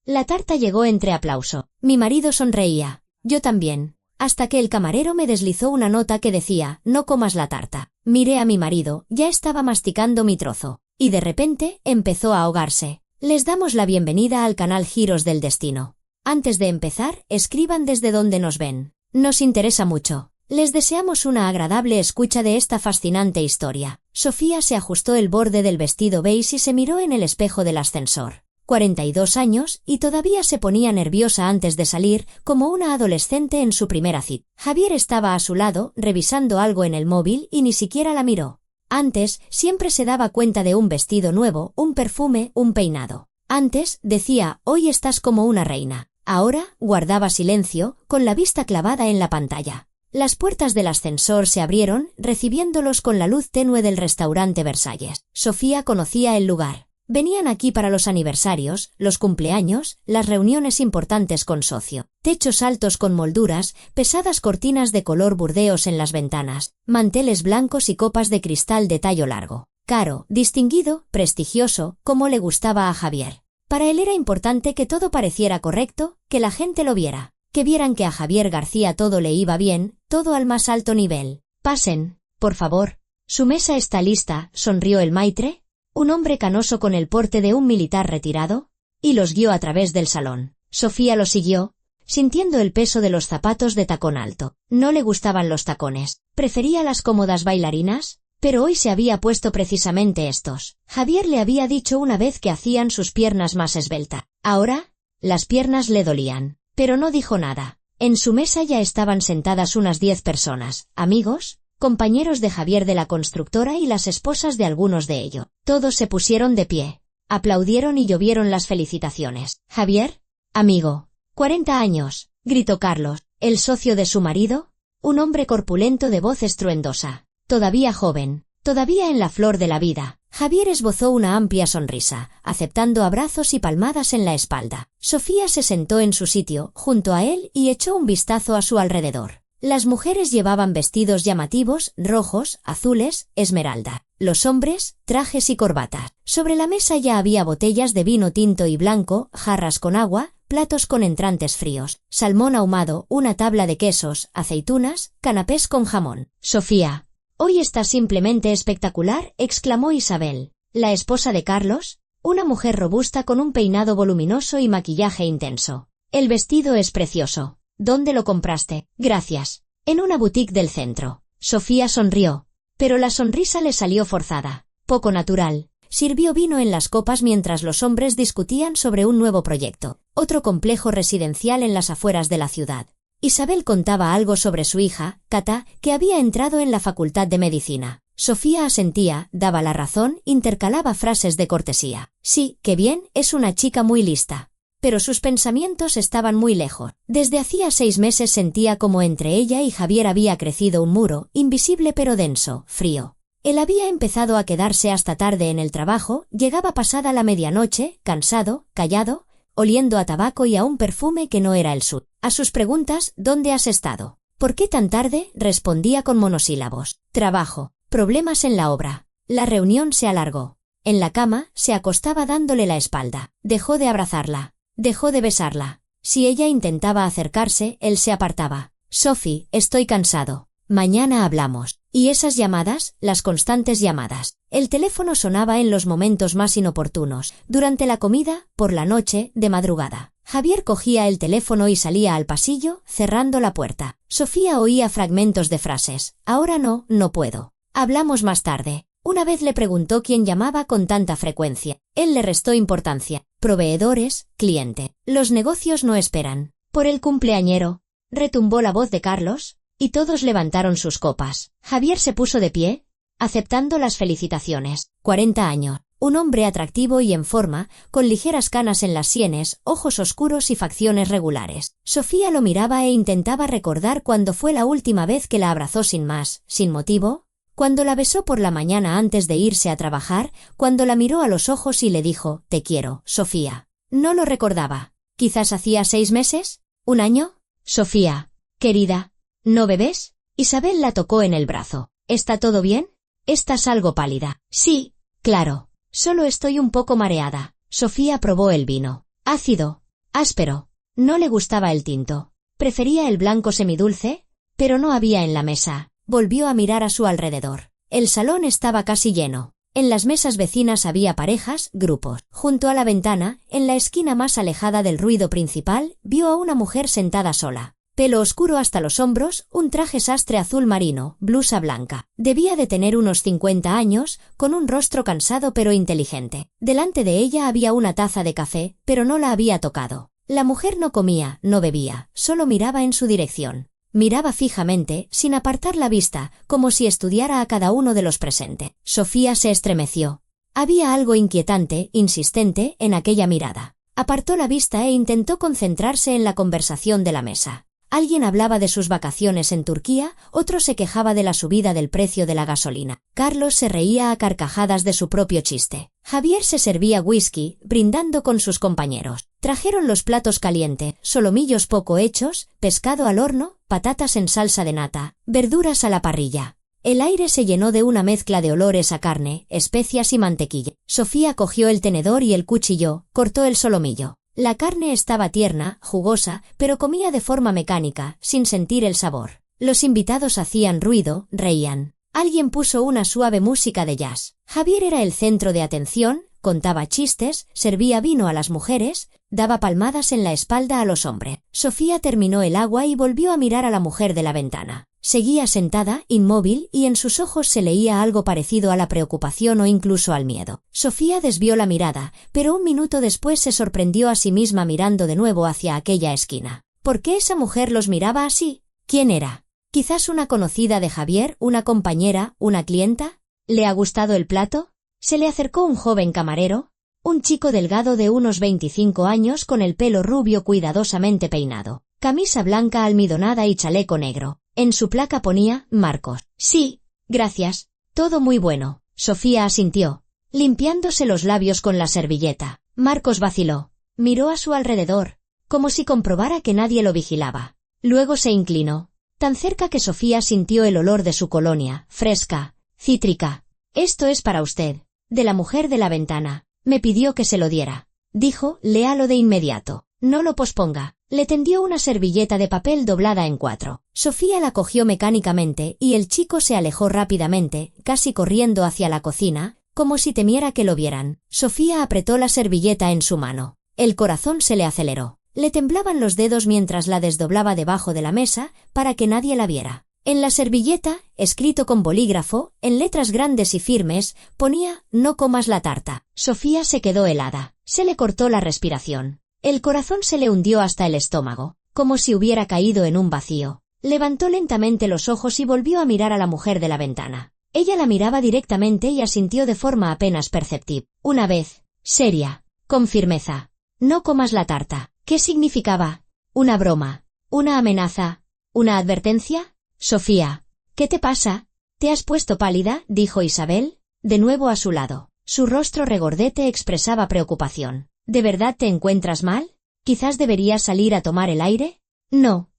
La tarta llegó entre aplauso. Mi marido sonreía. Yo también. Hasta que el camarero me deslizó una nota que decía, no comas la tarta. Miré a mi marido, ya estaba masticando mi trozo. Y de repente, empezó a ahogarse. Les damos la bienvenida al canal Giros del Destino. Antes de empezar, escriban desde donde nos ven. Nos interesa mucho. Les deseamos una agradable escucha de esta fascinante historia. Sofía se ajustó el borde del vestido beige y se miró en el espejo del ascensor. 42 años, y todavía se ponía nerviosa antes de salir, como una adolescente en su primera cita. Javier estaba a su lado, revisando algo en el móvil, y ni siquiera la miró. Antes, siempre se daba cuenta de un vestido nuevo, un perfume, un peinado. Antes, decía, hoy estás como una reina. Ahora, guardaba silencio, con la vista clavada en la pantalla. Las puertas del ascensor se abrieron, recibiéndolos con la luz tenue del restaurante Versalles. Sofía conocía el lugar. Venían aquí para los aniversarios, los cumpleaños, las reuniones importantes con socio. Techos altos con molduras, pesadas cortinas de color burdeos en las ventanas, manteles blancos y copas de cristal de tallo largo. Caro, distinguido, prestigioso, como le gustaba a Javier. Para él era importante que todo pareciera correcto, que la gente lo viera, que vieran que a Javier García todo le iba bien, todo al más alto nivel. Pasen, por favor. Su mesa está lista, sonrió el maitre, un hombre canoso con el porte de un militar retirado, y los guió a través del salón. Sofía lo siguió, sintiendo el peso de los zapatos de tacón alto. No le gustaban los tacones, prefería las cómodas bailarinas, pero hoy se había puesto precisamente estos. Javier le había dicho una vez que hacían sus piernas más esbelta. Ahora, las piernas le dolían, pero no dijo nada. En su mesa ya estaban sentadas unas 10 personas, amigos, compañeros de Javier de la constructora y las esposas de algunos de ellos. Todos se pusieron de pie, aplaudieron y llovieron las felicitaciones. Javier, amigo, 40 años, gritó Carlos, el socio de su marido, un hombre corpulento de voz estruendosa, todavía joven, todavía en la flor de la vida. Javier esbozó una amplia sonrisa, aceptando abrazos y palmadas en la espalda. Sofía se sentó en su sitio, junto a él, y echó un vistazo a su alrededor. Las mujeres llevaban vestidos llamativos, rojos, azules, esmeralda. Los hombres, trajes y corbatas. Sobre la mesa ya había botellas de vino tinto y blanco, jarras con agua, platos con entrantes fríos, salmón ahumado, una tabla de quesos, aceitunas, canapés con jamón. Sofía, hoy estás simplemente espectacular, exclamó Isabel, la esposa de Carlos, una mujer robusta con un peinado voluminoso y maquillaje intenso. El vestido es precioso. ¿Dónde lo compraste? Gracias. En una boutique del centro. Sofía sonrió, pero la sonrisa le salió forzada, poco natural. Sirvió vino en las copas mientras los hombres discutían sobre un nuevo proyecto, otro complejo residencial en las afueras de la ciudad. Isabel contaba algo sobre su hija, Cata, que había entrado en la facultad de medicina. Sofía asentía, daba la razón, intercalaba frases de cortesía. Sí, qué bien, es una chica muy lista. Pero sus pensamientos estaban muy lejos. Desde hacía 6 meses sentía como entre ella y Javier había crecido un muro, invisible pero denso, frío. Él había empezado a quedarse hasta tarde en el trabajo, llegaba pasada la medianoche, cansado, callado, oliendo a tabaco y a un perfume que no era el suyo. A sus preguntas, ¿dónde has estado? ¿Por qué tan tarde?, respondía con monosílabos. Trabajo. Problemas en la obra. La reunión se alargó. En la cama, se acostaba dándole la espalda. Dejó de abrazarla. Dejó de besarla. Si ella intentaba acercarse, él se apartaba. Sophie, estoy cansado. Mañana hablamos. Y esas llamadas, las constantes llamadas. El teléfono sonaba en los momentos más inoportunos, durante la comida, por la noche, de madrugada. Javier cogía el teléfono y salía al pasillo, cerrando la puerta. Sofía oía fragmentos de frases. Ahora no, no puedo. Hablamos más tarde. Una vez le preguntó quién llamaba con tanta frecuencia. Él le restó importancia. Proveedores, cliente. Los negocios no esperan. Por el cumpleañero. Retumbó la voz de Carlos, y todos levantaron sus copas. Javier se puso de pie, aceptando las felicitaciones. 40 años. Un hombre atractivo y en forma, con ligeras canas en las sienes, ojos oscuros y facciones regulares. Sofía lo miraba e intentaba recordar cuándo fue la última vez que la abrazó sin más, sin motivo. Cuando la besó por la mañana antes de irse a trabajar, cuando la miró a los ojos y le dijo, «Te quiero, Sofía». No lo recordaba. ¿Quizás hacía 6 meses? ¿1 año? Sofía, querida, ¿no bebes? Isabel la tocó en el brazo. ¿Está todo bien? Estás algo pálida. Sí, claro. Solo estoy un poco mareada. Sofía probó el vino. Ácido. áspero. No le gustaba el tinto. Prefería el blanco semidulce, pero no había en la mesa. Volvió a mirar a su alrededor. El salón estaba casi lleno. En las mesas vecinas había parejas, grupos. Junto a la ventana, en la esquina más alejada del ruido principal, vio a una mujer sentada sola. Pelo oscuro hasta los hombros, un traje sastre azul marino, blusa blanca. Debía de tener unos 50 años, con un rostro cansado pero inteligente. Delante de ella había una taza de café, pero no la había tocado. La mujer no comía, no bebía, solo miraba en su dirección. Miraba fijamente, sin apartar la vista, como si estudiara a cada uno de los presentes. Sofía se estremeció. Había algo inquietante, insistente, en aquella mirada. Apartó la vista e intentó concentrarse en la conversación de la mesa. Alguien hablaba de sus vacaciones en Turquía, otro se quejaba de la subida del precio de la gasolina. Carlos se reía a carcajadas de su propio chiste. Javier se servía whisky, brindando con sus compañeros. Trajeron los platos calientes, solomillos poco hechos, pescado al horno, patatas en salsa de nata, verduras a la parrilla. El aire se llenó de una mezcla de olores a carne, especias y mantequilla. Sofía cogió el tenedor y el cuchillo, cortó el solomillo. La carne estaba tierna, jugosa, pero comía de forma mecánica, sin sentir el sabor. Los invitados hacían ruido, reían. Alguien puso una suave música de jazz. Javier era el centro de atención, contaba chistes, servía vino a las mujeres, daba palmadas en la espalda a los hombres. Sofía terminó el agua y volvió a mirar a la mujer de la ventana. Seguía sentada, inmóvil, y en sus ojos se leía algo parecido a la preocupación o incluso al miedo. Sofía desvió la mirada, pero un minuto después se sorprendió a sí misma mirando de nuevo hacia aquella esquina. ¿Por qué esa mujer los miraba así? ¿Quién era? ¿Quizás una conocida de Javier, una compañera, una clienta? ¿Le ha gustado el plato? Se le acercó un joven camarero, un chico delgado de unos 25 años con el pelo rubio cuidadosamente peinado, camisa blanca almidonada y chaleco negro. En su placa ponía Marcos. Sí, gracias. Todo muy bueno. Sofía asintió, limpiándose los labios con la servilleta. Marcos vaciló. Miró a su alrededor, como si comprobara que nadie lo vigilaba. Luego se inclinó, tan cerca que Sofía sintió el olor de su colonia, fresca, cítrica. Esto es para usted. De la mujer de la ventana. Me pidió que se lo diera. Dijo, léalo de inmediato. No lo posponga. Le tendió una servilleta de papel doblada en 4. Sofía la cogió mecánicamente y el chico se alejó rápidamente, casi corriendo hacia la cocina, como si temiera que lo vieran. Sofía apretó la servilleta en su mano. El corazón se le aceleró. Le temblaban los dedos mientras la desdoblaba debajo de la mesa, para que nadie la viera. En la servilleta, escrito con bolígrafo, en letras grandes y firmes, ponía, no comas la tarta. Sofía se quedó helada. Se le cortó la respiración. El corazón se le hundió hasta el estómago, como si hubiera caído en un vacío. Levantó lentamente los ojos y volvió a mirar a la mujer de la ventana. Ella la miraba directamente y asintió de forma apenas perceptible. Una vez, seria, con firmeza. No comas la tarta. ¿Qué significaba? ¿Una broma? ¿Una amenaza? ¿Una advertencia? Sofía, ¿qué te pasa? ¿Te has puesto pálida?, dijo Isabel, de nuevo a su lado. Su rostro regordete expresaba preocupación. ¿De verdad te encuentras mal? ¿Quizás deberías salir a tomar el aire? No,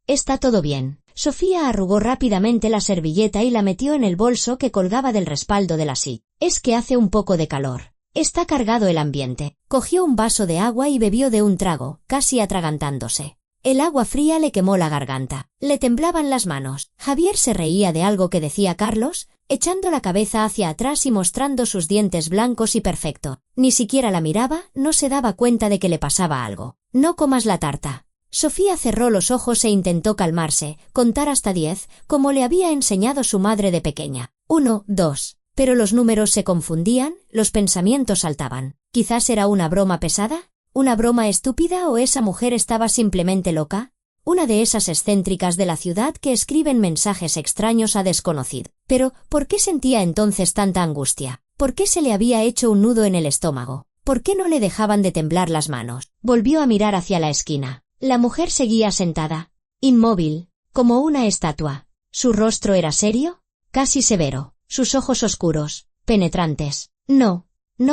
está todo bien. Sofía arrugó rápidamente la servilleta y la metió en el bolso que colgaba del respaldo de la silla. Es que hace un poco de calor. Está cargado el ambiente. Cogió un vaso de agua y bebió de un trago, casi atragantándose. El agua fría le quemó la garganta. Le temblaban las manos. Javier se reía de algo que decía Carlos, echando la cabeza hacia atrás y mostrando sus dientes blancos y perfectos. Ni siquiera la miraba, no se daba cuenta de que le pasaba algo. No comas la tarta. Sofía cerró los ojos e intentó calmarse, contar hasta 10, como le había enseñado su madre de pequeña. 1, 2. Pero los números se confundían, los pensamientos saltaban. ¿Quizás era una broma pesada? ¿Una broma estúpida o esa mujer estaba simplemente loca? Una de esas excéntricas de la ciudad que escriben mensajes extraños a desconocido. Pero, ¿por qué sentía entonces tanta angustia? ¿Por qué se le había hecho un nudo en el estómago? ¿Por qué no le dejaban de temblar las manos? Volvió a mirar hacia la esquina. La mujer seguía sentada, inmóvil, como una estatua. Su rostro era serio, casi severo, sus ojos oscuros, penetrantes. No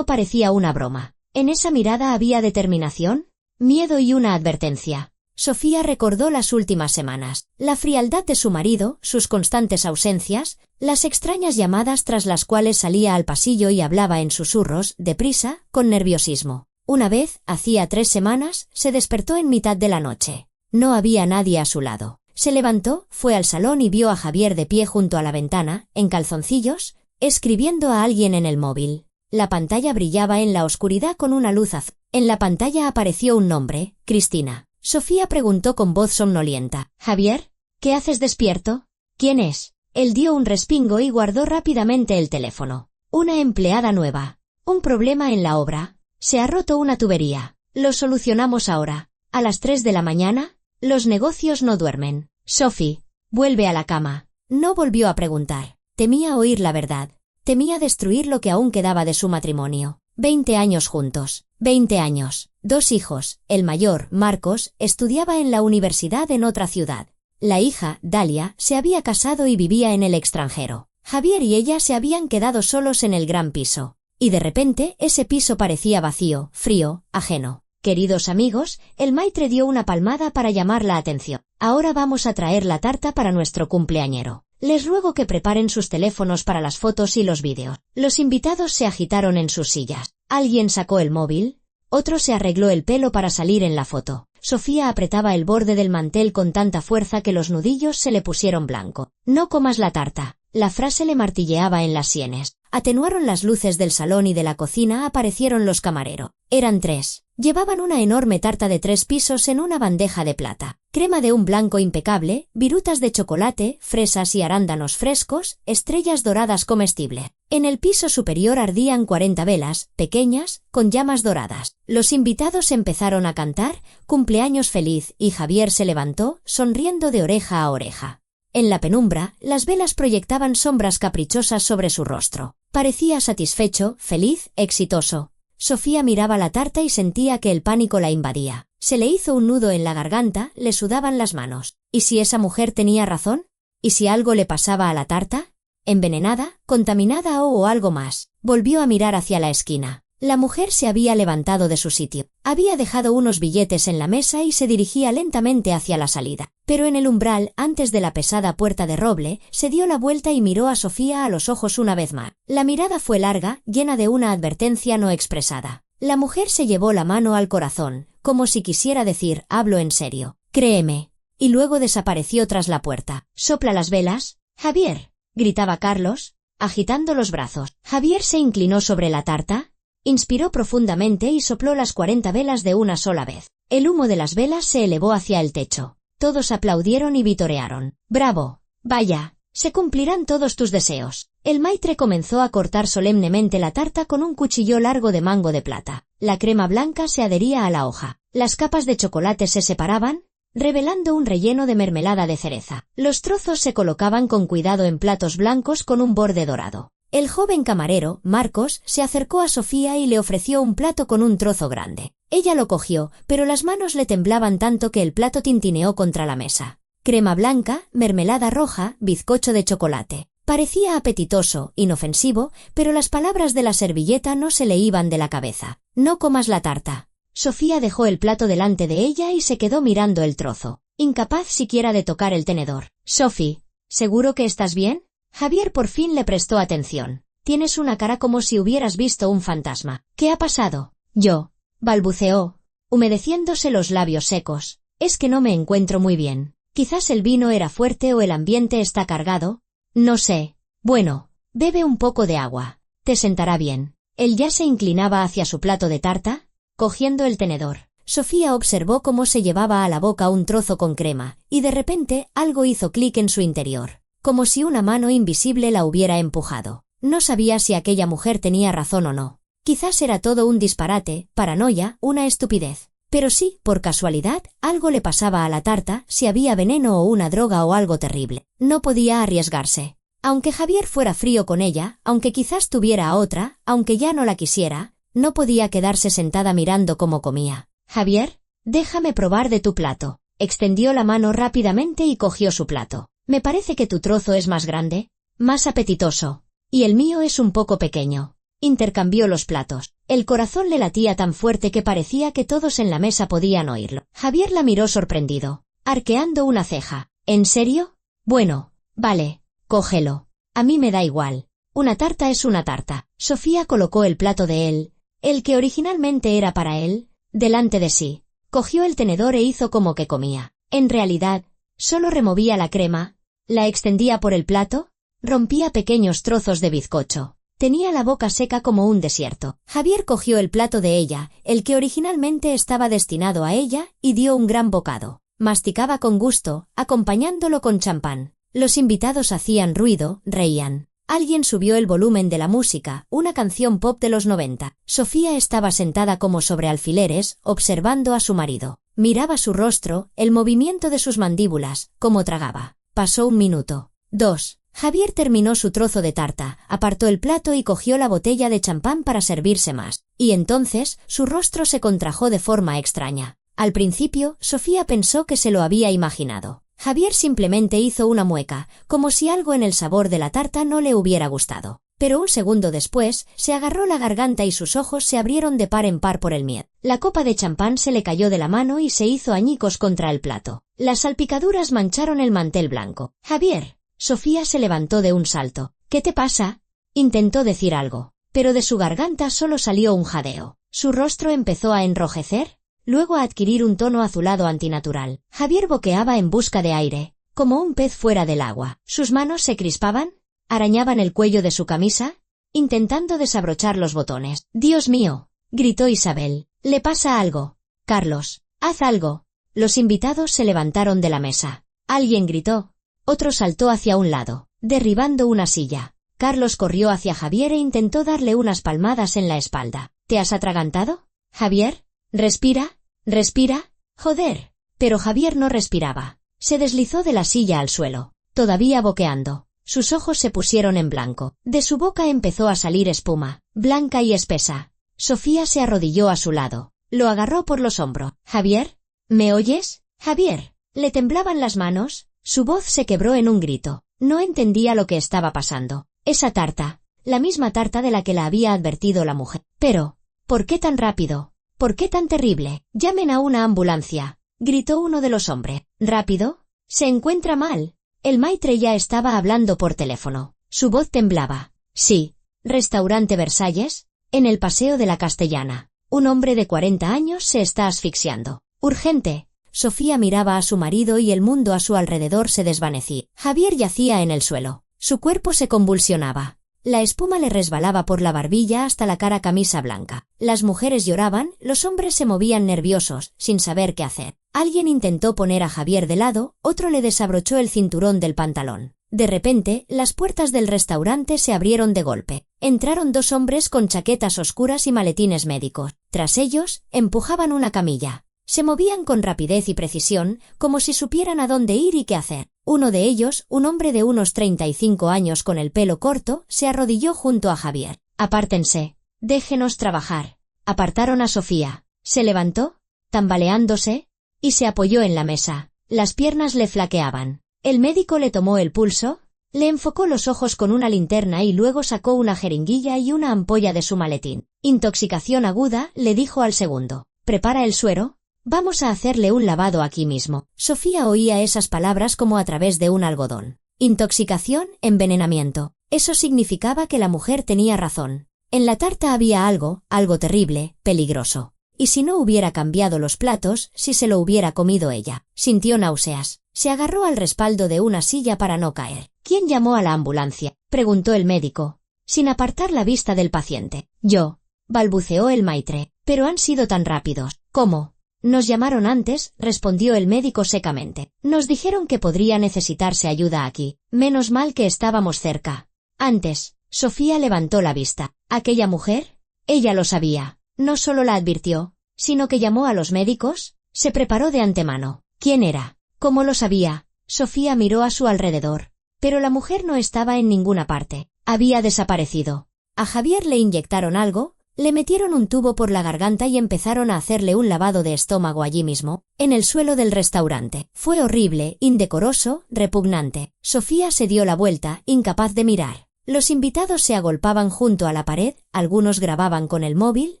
parecía una broma. En esa mirada había determinación, miedo y una advertencia. Sofía recordó las últimas semanas, la frialdad de su marido, sus constantes ausencias, las extrañas llamadas tras las cuales salía al pasillo y hablaba en susurros, deprisa, con nerviosismo. Una vez, hacía 3 semanas, se despertó en mitad de la noche. No había nadie a su lado. Se levantó, fue al salón y vio a Javier de pie junto a la ventana, en calzoncillos, escribiendo a alguien en el móvil. La pantalla brillaba en la oscuridad con una luz azul. En la pantalla apareció un nombre, Cristina. Sofía preguntó con voz somnolienta. «¿Javier? ¿Qué haces despierto? ¿Quién es?» Él dio un respingo y guardó rápidamente el teléfono. «Una empleada nueva. Un problema en la obra. Se ha roto una tubería. Lo solucionamos ahora. A las 3 de la mañana, los negocios no duermen. Sophie, vuelve a la cama». No volvió a preguntar. Temía oír la verdad. Temía destruir lo que aún quedaba de su matrimonio. 20 años juntos. 20 años. 2 hijos. El mayor, Marcos, estudiaba en la universidad en otra ciudad. La hija, Dalia, se había casado y vivía en el extranjero. Javier y ella se habían quedado solos en el gran piso. Y de repente, ese piso parecía vacío, frío, ajeno. «Queridos amigos», el maitre dio una palmada para llamar la atención. «Ahora vamos a traer la tarta para nuestro cumpleañero. Les ruego que preparen sus teléfonos para las fotos y los vídeos». Los invitados se agitaron en sus sillas. Alguien sacó el móvil. Otro se arregló el pelo para salir en la foto. Sofía apretaba el borde del mantel con tanta fuerza que los nudillos se le pusieron blanco. «No comas la tarta». La frase le martilleaba en las sienes. Atenuaron las luces del salón y de la cocina aparecieron los camareros. Eran 3. Llevaban una enorme tarta de 3 pisos en una bandeja de plata. Crema de un blanco impecable, virutas de chocolate, fresas y arándanos frescos, estrellas doradas comestibles. En el piso superior ardían 40 velas, pequeñas, con llamas doradas. Los invitados empezaron a cantar «Cumpleaños feliz» y Javier se levantó, sonriendo de oreja a oreja. En la penumbra, las velas proyectaban sombras caprichosas sobre su rostro. Parecía satisfecho, feliz, exitoso. Sofía miraba la tarta y sentía que el pánico la invadía. Se le hizo un nudo en la garganta, le sudaban las manos. ¿Y si esa mujer tenía razón? ¿Y si algo le pasaba a la tarta? ¿Envenenada, contaminada o algo más? Volvió a mirar hacia la esquina. La mujer se había levantado de su sitio. Había dejado unos billetes en la mesa y se dirigía lentamente hacia la salida. Pero en el umbral, antes de la pesada puerta de roble, se dio la vuelta y miró a Sofía a los ojos una vez más. La mirada fue larga, llena de una advertencia no expresada. La mujer se llevó la mano al corazón, como si quisiera decir, hablo en serio. «Créeme». Y luego desapareció tras la puerta. «¿Sopla las velas?» «Javier», gritaba Carlos, agitando los brazos. Javier se inclinó sobre la tarta. Inspiró profundamente y sopló las 40 velas de una sola vez. El humo de las velas se elevó hacia el techo. Todos aplaudieron y vitorearon. «¡Bravo! Vaya, se cumplirán todos tus deseos». El maitre comenzó a cortar solemnemente la tarta con un cuchillo largo de mango de plata. La crema blanca se adhería a la hoja. Las capas de chocolate se separaban, revelando un relleno de mermelada de cereza. Los trozos se colocaban con cuidado en platos blancos con un borde dorado. El joven camarero, Marcos, se acercó a Sofía y le ofreció un plato con un trozo grande. Ella lo cogió, pero las manos le temblaban tanto que el plato tintineó contra la mesa. Crema blanca, mermelada roja, bizcocho de chocolate. Parecía apetitoso, inofensivo, pero las palabras de la servilleta no se le iban de la cabeza. «No comas la tarta». Sofía dejó el plato delante de ella y se quedó mirando el trozo, incapaz siquiera de tocar el tenedor. «Sophie, ¿seguro que estás bien?» Javier por fin le prestó atención. «Tienes una cara como si hubieras visto un fantasma. ¿Qué ha pasado?» «Yo», balbuceó, humedeciéndose los labios secos. «Es que no me encuentro muy bien. Quizás el vino era fuerte o el ambiente está cargado. No sé. Bueno, bebe un poco de agua. Te sentará bien». Él ya se inclinaba hacia su plato de tarta, cogiendo el tenedor. Sofía observó cómo se llevaba a la boca un trozo con crema, y de repente algo hizo clic en su interior. Como si una mano invisible la hubiera empujado. No sabía si aquella mujer tenía razón o no. Quizás era todo un disparate, paranoia, una estupidez. Pero sí, por casualidad, algo le pasaba a la tarta, si había veneno o una droga o algo terrible. No podía arriesgarse. Aunque Javier fuera frío con ella, aunque quizás tuviera a otra, aunque ya no la quisiera, no podía quedarse sentada mirando cómo comía. «Javier, déjame probar de tu plato». Extendió la mano rápidamente y cogió su plato. «Me parece que tu trozo es más grande, más apetitoso. Y el mío es un poco pequeño». Intercambió los platos. El corazón le latía tan fuerte que parecía que todos en la mesa podían oírlo. Javier la miró sorprendido, arqueando una ceja. «¿En serio? Bueno, vale, cógelo. A mí me da igual. Una tarta es una tarta». Sofía colocó el plato de él, el que originalmente era para él, delante de sí. Cogió el tenedor e hizo como que comía. En realidad, solo removía la crema, la extendía por el plato, rompía pequeños trozos de bizcocho. Tenía la boca seca como un desierto. Javier cogió el plato de ella, el que originalmente estaba destinado a ella, y dio un gran bocado. Masticaba con gusto, acompañándolo con champán. Los invitados hacían ruido, reían. Alguien subió el volumen de la música, una canción pop de los 90. Sofía estaba sentada como sobre alfileres, observando a su marido. Miraba su rostro, el movimiento de sus mandíbulas, cómo tragaba. Pasó 1 minuto. 2. Javier terminó su trozo de tarta, apartó el plato y cogió la botella de champán para servirse más. Y entonces, su rostro se contrajo de forma extraña. Al principio, Sofía pensó que se lo había imaginado. Javier simplemente hizo una mueca, como si algo en el sabor de la tarta no le hubiera gustado. Pero un segundo después, se agarró la garganta y sus ojos se abrieron de par en par por el miedo. La copa de champán se le cayó de la mano y se hizo añicos contra el plato. Las salpicaduras mancharon el mantel blanco. «Javier». Sofía se levantó de un salto. «¿Qué te pasa?». Intentó decir algo, pero de su garganta solo salió un jadeo. Su rostro empezó a enrojecer, luego a adquirir un tono azulado antinatural. Javier boqueaba en busca de aire, como un pez fuera del agua. Sus manos se crispaban, arañaban el cuello de su camisa, intentando desabrochar los botones. «Dios mío», gritó Isabel. «¿Le pasa algo? Carlos, haz algo». Los invitados se levantaron de la mesa. Alguien gritó. Otro saltó hacia un lado, derribando una silla. Carlos corrió hacia Javier e intentó darle unas palmadas en la espalda. «¿Te has atragantado? Javier, respira, respira, joder». Pero Javier no respiraba. Se deslizó de la silla al suelo, todavía boqueando. Sus ojos se pusieron en blanco. De su boca empezó a salir espuma, blanca y espesa. Sofía se arrodilló a su lado. Lo agarró por los hombros. «Javier, ¿me oyes? Javier». Le temblaban las manos. Su voz se quebró en un grito. No entendía lo que estaba pasando. Esa tarta, la misma tarta de la que la había advertido la mujer. Pero, ¿por qué tan rápido? ¿Por qué tan terrible? «Llamen a una ambulancia», gritó uno de los hombres. «¿Rápido? Se encuentra mal». El maitre ya estaba hablando por teléfono. Su voz temblaba. «Sí. Restaurante Versalles, en el Paseo de la Castellana. Un hombre de 40 años se está asfixiando. Urgente». Sofía miraba a su marido y el mundo a su alrededor se desvanecía. Javier yacía en el suelo. Su cuerpo se convulsionaba. La espuma le resbalaba por la barbilla hasta la cara camisa blanca. Las mujeres lloraban, los hombres se movían nerviosos, sin saber qué hacer. Alguien intentó poner a Javier de lado, otro le desabrochó el cinturón del pantalón. De repente, las puertas del restaurante se abrieron de golpe. Entraron 2 hombres con chaquetas oscuras y maletines médicos. Tras ellos, empujaban una camilla. Se movían con rapidez y precisión, como si supieran a dónde ir y qué hacer. Uno de ellos, un hombre de unos 35 años con el pelo corto, se arrodilló junto a Javier. «Apártense. Déjenos trabajar». Apartaron a Sofía. Se levantó, tambaleándose, y se apoyó en la mesa. Las piernas le flaqueaban. El médico le tomó el pulso, le enfocó los ojos con una linterna y luego sacó una jeringuilla y una ampolla de su maletín. «Intoxicación aguda», le dijo al segundo. «¿Prepara el suero? Vamos a hacerle un lavado aquí mismo». Sofía oía esas palabras como a través de un algodón. Intoxicación, envenenamiento. Eso significaba que la mujer tenía razón. En la tarta había algo terrible, peligroso. Y si no hubiera cambiado los platos, si se lo hubiera comido ella. Sintió náuseas. Se agarró al respaldo de una silla para no caer. «¿Quién llamó a la ambulancia?», preguntó el médico, sin apartar la vista del paciente. «Yo», balbuceó el maitre. «Pero han sido tan rápidos». «¿Cómo?». «Nos llamaron antes», respondió el médico secamente. «Nos dijeron que podría necesitarse ayuda aquí. Menos mal que estábamos cerca». «Antes». Sofía levantó la vista. «¿Aquella mujer?». Ella lo sabía. No solo la advirtió, sino que llamó a los médicos. Se preparó de antemano. ¿Quién era? ¿Cómo lo sabía? Sofía miró a su alrededor. Pero la mujer no estaba en ninguna parte. Había desaparecido. A Javier le inyectaron algo. Le metieron un tubo por la garganta y empezaron a hacerle un lavado de estómago allí mismo, en el suelo del restaurante. Fue horrible, indecoroso, repugnante. Sofía se dio la vuelta, incapaz de mirar. Los invitados se agolpaban junto a la pared, algunos grababan con el móvil,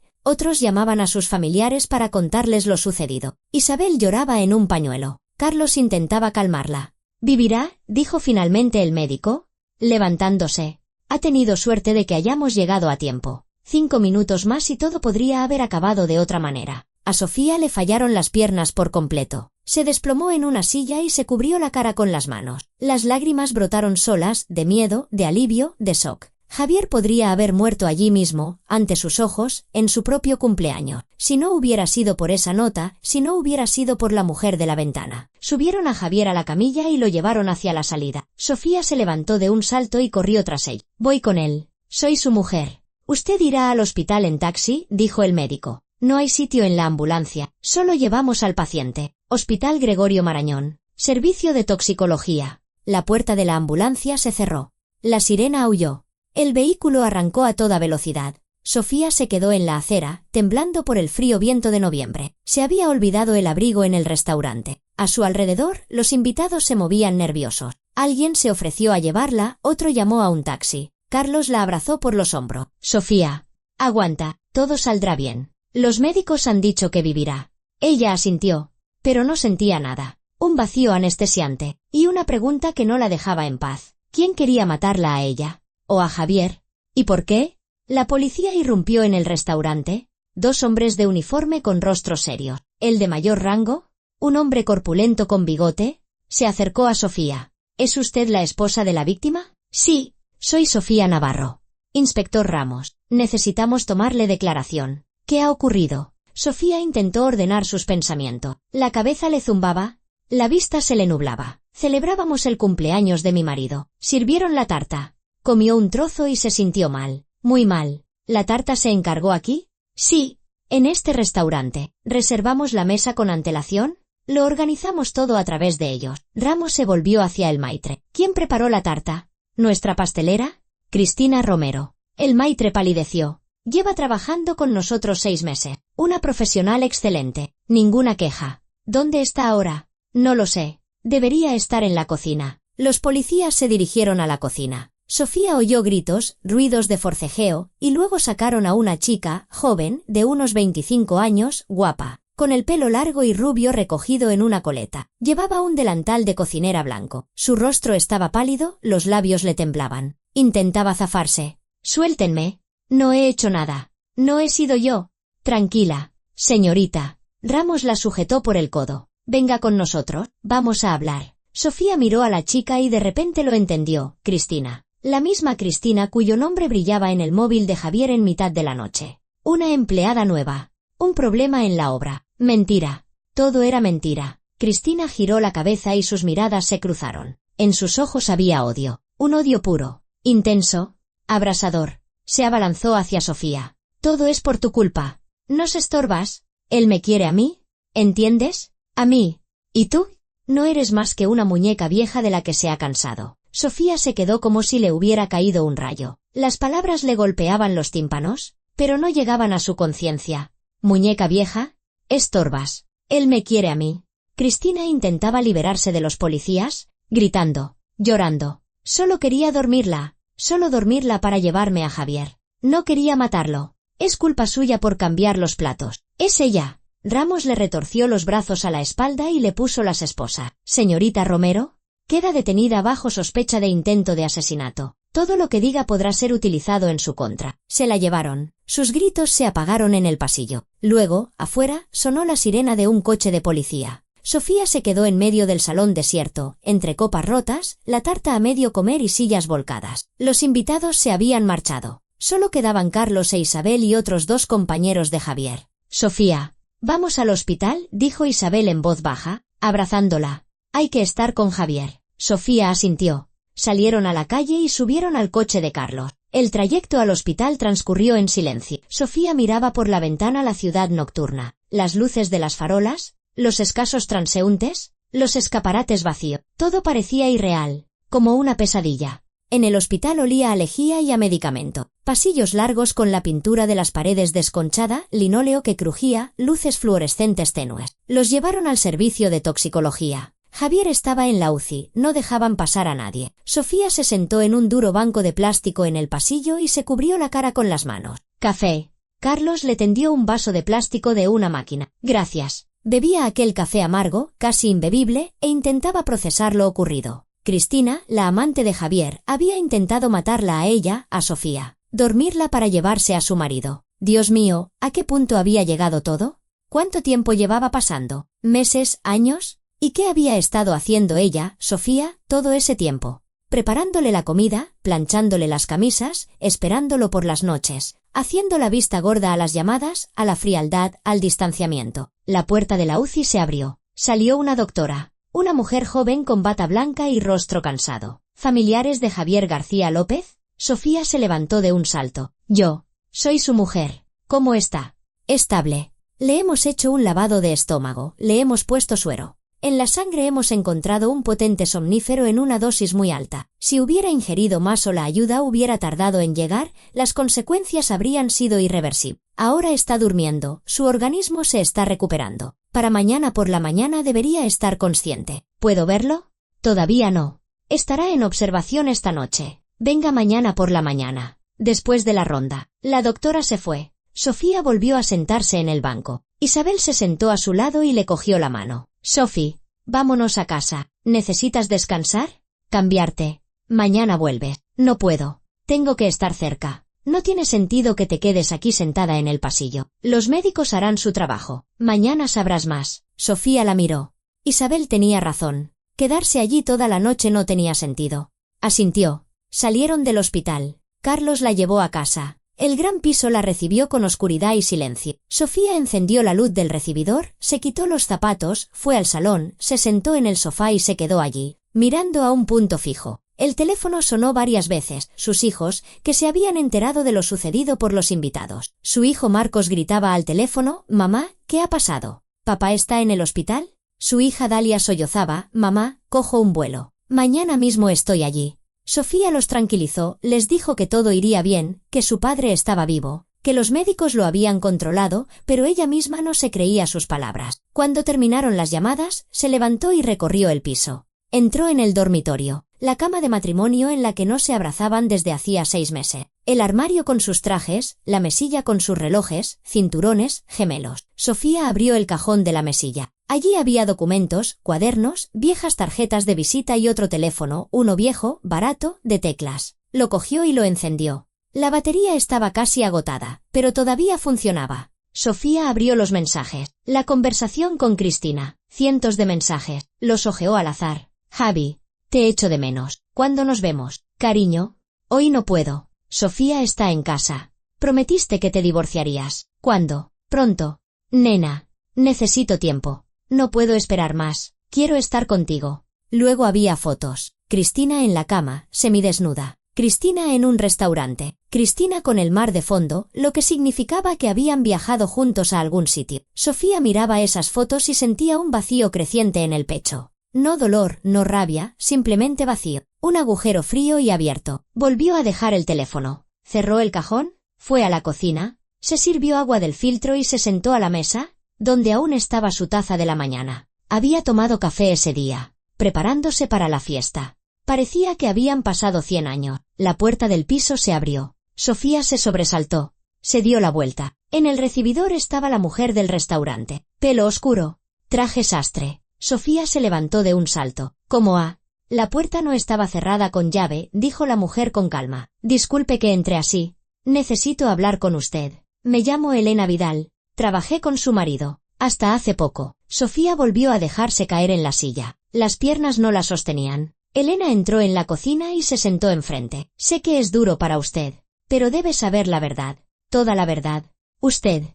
otros llamaban a sus familiares para contarles lo sucedido. Isabel lloraba en un pañuelo. Carlos intentaba calmarla. «¿Vivirá?», dijo finalmente el médico, levantándose. «Ha tenido suerte de que hayamos llegado a tiempo». 5 minutos más y todo podría haber acabado de otra manera. A Sofía le fallaron las piernas por completo. Se desplomó en una silla y se cubrió la cara con las manos. Las lágrimas brotaron solas, de miedo, de alivio, de shock. Javier podría haber muerto allí mismo, ante sus ojos, en su propio cumpleaños. Si no hubiera sido por esa nota, si no hubiera sido por la mujer de la ventana. Subieron a Javier a la camilla y lo llevaron hacia la salida. Sofía se levantó de un salto y corrió tras él. Voy con él. Soy su mujer. Usted irá al hospital en taxi, dijo el médico. No hay sitio en la ambulancia, solo llevamos al paciente. Hospital Gregorio Marañón. Servicio de toxicología. La puerta de la ambulancia se cerró. La sirena aulló. El vehículo arrancó a toda velocidad. Sofía se quedó en la acera, temblando por el frío viento de noviembre. Se había olvidado el abrigo en el restaurante. A su alrededor, los invitados se movían nerviosos. Alguien se ofreció a llevarla, otro llamó a un taxi. Carlos la abrazó por los hombros. Sofía, aguanta, todo saldrá bien. Los médicos han dicho que vivirá. Ella asintió, pero no sentía nada. Un vacío anestesiante, y una pregunta que no la dejaba en paz. ¿Quién quería matarla a ella? ¿O a Javier? ¿Y por qué? La policía irrumpió en el restaurante. 2 hombres de uniforme con rostros serios. ¿El de mayor rango? Un hombre corpulento con bigote. Se acercó a Sofía. ¿Es usted la esposa de la víctima? Sí, soy Sofía Navarro. Inspector Ramos, necesitamos tomarle declaración. ¿Qué ha ocurrido? Sofía intentó ordenar sus pensamientos. La cabeza le zumbaba, la vista se le nublaba. Celebrábamos el cumpleaños de mi marido. Sirvieron la tarta. Comió un trozo y se sintió mal, muy mal. ¿La tarta se encargó aquí? Sí, en este restaurante. ¿Reservamos la mesa con antelación? Lo organizamos todo a través de ellos. Ramos se volvió hacia el maitre. ¿Quién preparó la tarta? ¿Nuestra pastelera? Cristina Romero. El maitre palideció. Lleva trabajando con nosotros 6 meses. Una profesional excelente. Ninguna queja. ¿Dónde está ahora? No lo sé. Debería estar en la cocina. Los policías se dirigieron a la cocina. Sofía oyó gritos, ruidos de forcejeo, y luego sacaron a una chica, joven, de unos 25 años, guapa, con el pelo largo y rubio recogido en una coleta. Llevaba un delantal de cocinera blanco. Su rostro estaba pálido, los labios le temblaban. Intentaba zafarse. Suéltenme. No he hecho nada. No he sido yo. Tranquila, señorita. Ramos la sujetó por el codo. Venga con nosotros, vamos a hablar. Sofía miró a la chica y de repente lo entendió. Cristina. La misma Cristina cuyo nombre brillaba en el móvil de Javier en mitad de la noche. Una empleada nueva. Un problema en la obra. Mentira. Todo era mentira. Cristina giró la cabeza y sus miradas se cruzaron. En sus ojos había odio. Un odio puro. Intenso. Abrasador. Se abalanzó hacia Sofía. Todo es por tu culpa. ¿Nos estorbas? ¿Él me quiere a mí? ¿Entiendes? A mí. ¿Y tú? No eres más que una muñeca vieja de la que se ha cansado. Sofía se quedó como si le hubiera caído un rayo. Las palabras le golpeaban los tímpanos, pero no llegaban a su conciencia. ¿Muñeca vieja? Estorbas. Él me quiere a mí. Cristina intentaba liberarse de los policías, gritando, llorando. Solo quería dormirla. Solo dormirla para llevarme a Javier. No quería matarlo. Es culpa suya por cambiar los platos. Es ella. Ramos le retorció los brazos a la espalda y le puso las esposas. Señorita Romero, queda detenida bajo sospecha de intento de asesinato. Todo lo que diga podrá ser utilizado en su contra. Se la llevaron. Sus gritos se apagaron en el pasillo. Luego, afuera, sonó la sirena de un coche de policía. Sofía se quedó en medio del salón desierto, entre copas rotas, la tarta a medio comer y sillas volcadas. Los invitados se habían marchado. Solo quedaban Carlos e Isabel y otros 2 compañeros de Javier. Sofía, vamos al hospital, dijo Isabel en voz baja, abrazándola. Hay que estar con Javier. Sofía asintió. Salieron a la calle y subieron al coche de Carlos. El trayecto al hospital transcurrió en silencio. Sofía miraba por la ventana la ciudad nocturna. Las luces de las farolas, los escasos transeúntes, los escaparates vacíos. Todo parecía irreal, como una pesadilla. En el hospital olía a lejía y a medicamento. Pasillos largos con la pintura de las paredes desconchada, linóleo que crujía, luces fluorescentes tenues. Los llevaron al servicio de toxicología. Javier estaba en la UCI, no dejaban pasar a nadie. Sofía se sentó en un duro banco de plástico en el pasillo y se cubrió la cara con las manos. Café. Carlos le tendió un vaso de plástico de una máquina. Gracias. Bebía aquel café amargo, casi imbebible, e intentaba procesar lo ocurrido. Cristina, la amante de Javier, había intentado matarla a ella, a Sofía. dormirla para llevarse a su marido. Dios mío, ¿a qué punto había llegado todo? ¿Cuánto tiempo llevaba pasando? ¿Meses? ¿Años? ¿Y qué había estado haciendo ella, Sofía, todo ese tiempo? Preparándole la comida, planchándole las camisas, esperándolo por las noches, haciendo la vista gorda a las llamadas, a la frialdad, al distanciamiento. La puerta de la UCI se abrió. Salió una doctora, una mujer joven con bata blanca y rostro cansado. ¿Familiares de Javier García López? Sofía se levantó de un salto. Yo. Soy su mujer. ¿Cómo está? Estable. Le hemos hecho un lavado de estómago, le hemos puesto suero. En la sangre hemos encontrado un potente somnífero en una dosis muy alta. Si hubiera ingerido más o la ayuda hubiera tardado en llegar, las consecuencias habrían sido irreversibles. Ahora está durmiendo, su organismo se está recuperando. Para mañana por la mañana debería estar consciente. ¿Puedo verlo? Todavía no. Estará en observación esta noche. Venga mañana por la mañana. Después de la ronda. La doctora se fue. Sofía volvió a sentarse en el banco. Isabel se sentó a su lado y le cogió la mano. Sophie, vámonos a casa. ¿Necesitas descansar? Cambiarte. Mañana vuelves. No puedo. Tengo que estar cerca. No tiene sentido que te quedes aquí sentada en el pasillo. Los médicos harán su trabajo. Mañana sabrás más. Sofía la miró. Isabel tenía razón. Quedarse allí toda la noche no tenía sentido. Asintió. Salieron del hospital. Carlos la llevó a casa. El gran piso la recibió con oscuridad y silencio. Sofía encendió la luz del recibidor, se quitó los zapatos, fue al salón, se sentó en el sofá y se quedó allí, mirando a un punto fijo. El teléfono sonó varias veces. Sus hijos, que se habían enterado de lo sucedido por los invitados. Su hijo Marcos gritaba al teléfono: «Mamá, ¿qué ha pasado? ¿Papá está en el hospital?» Su hija Dalia sollozaba: «Mamá, cojo un vuelo. Mañana mismo estoy allí». Sofía los tranquilizó, les dijo que todo iría bien, que su padre estaba vivo, que los médicos lo habían controlado, pero ella misma no se creía sus palabras. Cuando terminaron las llamadas, se levantó y recorrió el piso. Entró en el dormitorio, la cama de matrimonio en la que no se abrazaban desde hacía 6 meses, el armario con sus trajes, la mesilla con sus relojes, cinturones, gemelos. Sofía abrió el cajón de la mesilla. Allí había documentos, cuadernos, viejas tarjetas de visita y otro teléfono, uno viejo, barato, de teclas. Lo cogió y lo encendió. La batería estaba casi agotada, pero todavía funcionaba. Sofía abrió los mensajes. La conversación con Cristina. Cientos de mensajes. Los hojeó al azar. Javi, te echo de menos. ¿Cuándo nos vemos? Cariño, hoy no puedo. Sofía está en casa. Prometiste que te divorciarías. ¿Cuándo? Pronto. Nena, necesito tiempo. No puedo esperar más. Quiero estar contigo. Luego había fotos. Cristina en la cama, semidesnuda. Cristina en un restaurante. Cristina con el mar de fondo, lo que significaba que habían viajado juntos a algún sitio. Sofía miraba esas fotos y sentía un vacío creciente en el pecho. No dolor, no rabia, simplemente vacío. Un agujero frío y abierto. Volvió a dejar el teléfono. Cerró el cajón, fue a la cocina, se sirvió agua del filtro y se sentó a la mesa, donde aún estaba su taza de la mañana. Había tomado café ese día, preparándose para la fiesta. Parecía que habían pasado 100 años. La puerta del piso se abrió. Sofía se sobresaltó. Se dio la vuelta. En el recibidor estaba la mujer del restaurante. Pelo oscuro. Traje sastre. Sofía se levantó de un salto. ¿Cómo ha? La puerta no estaba cerrada con llave, dijo la mujer con calma. Disculpe que entre así. Necesito hablar con usted. Me llamo Elena Vidal. Trabajé con su marido. Hasta hace poco. Sofía volvió a dejarse caer en la silla. Las piernas no la sostenían. Elena entró en la cocina y se sentó enfrente. Sé que es duro para usted, pero debe saber la verdad. Toda la verdad. Usted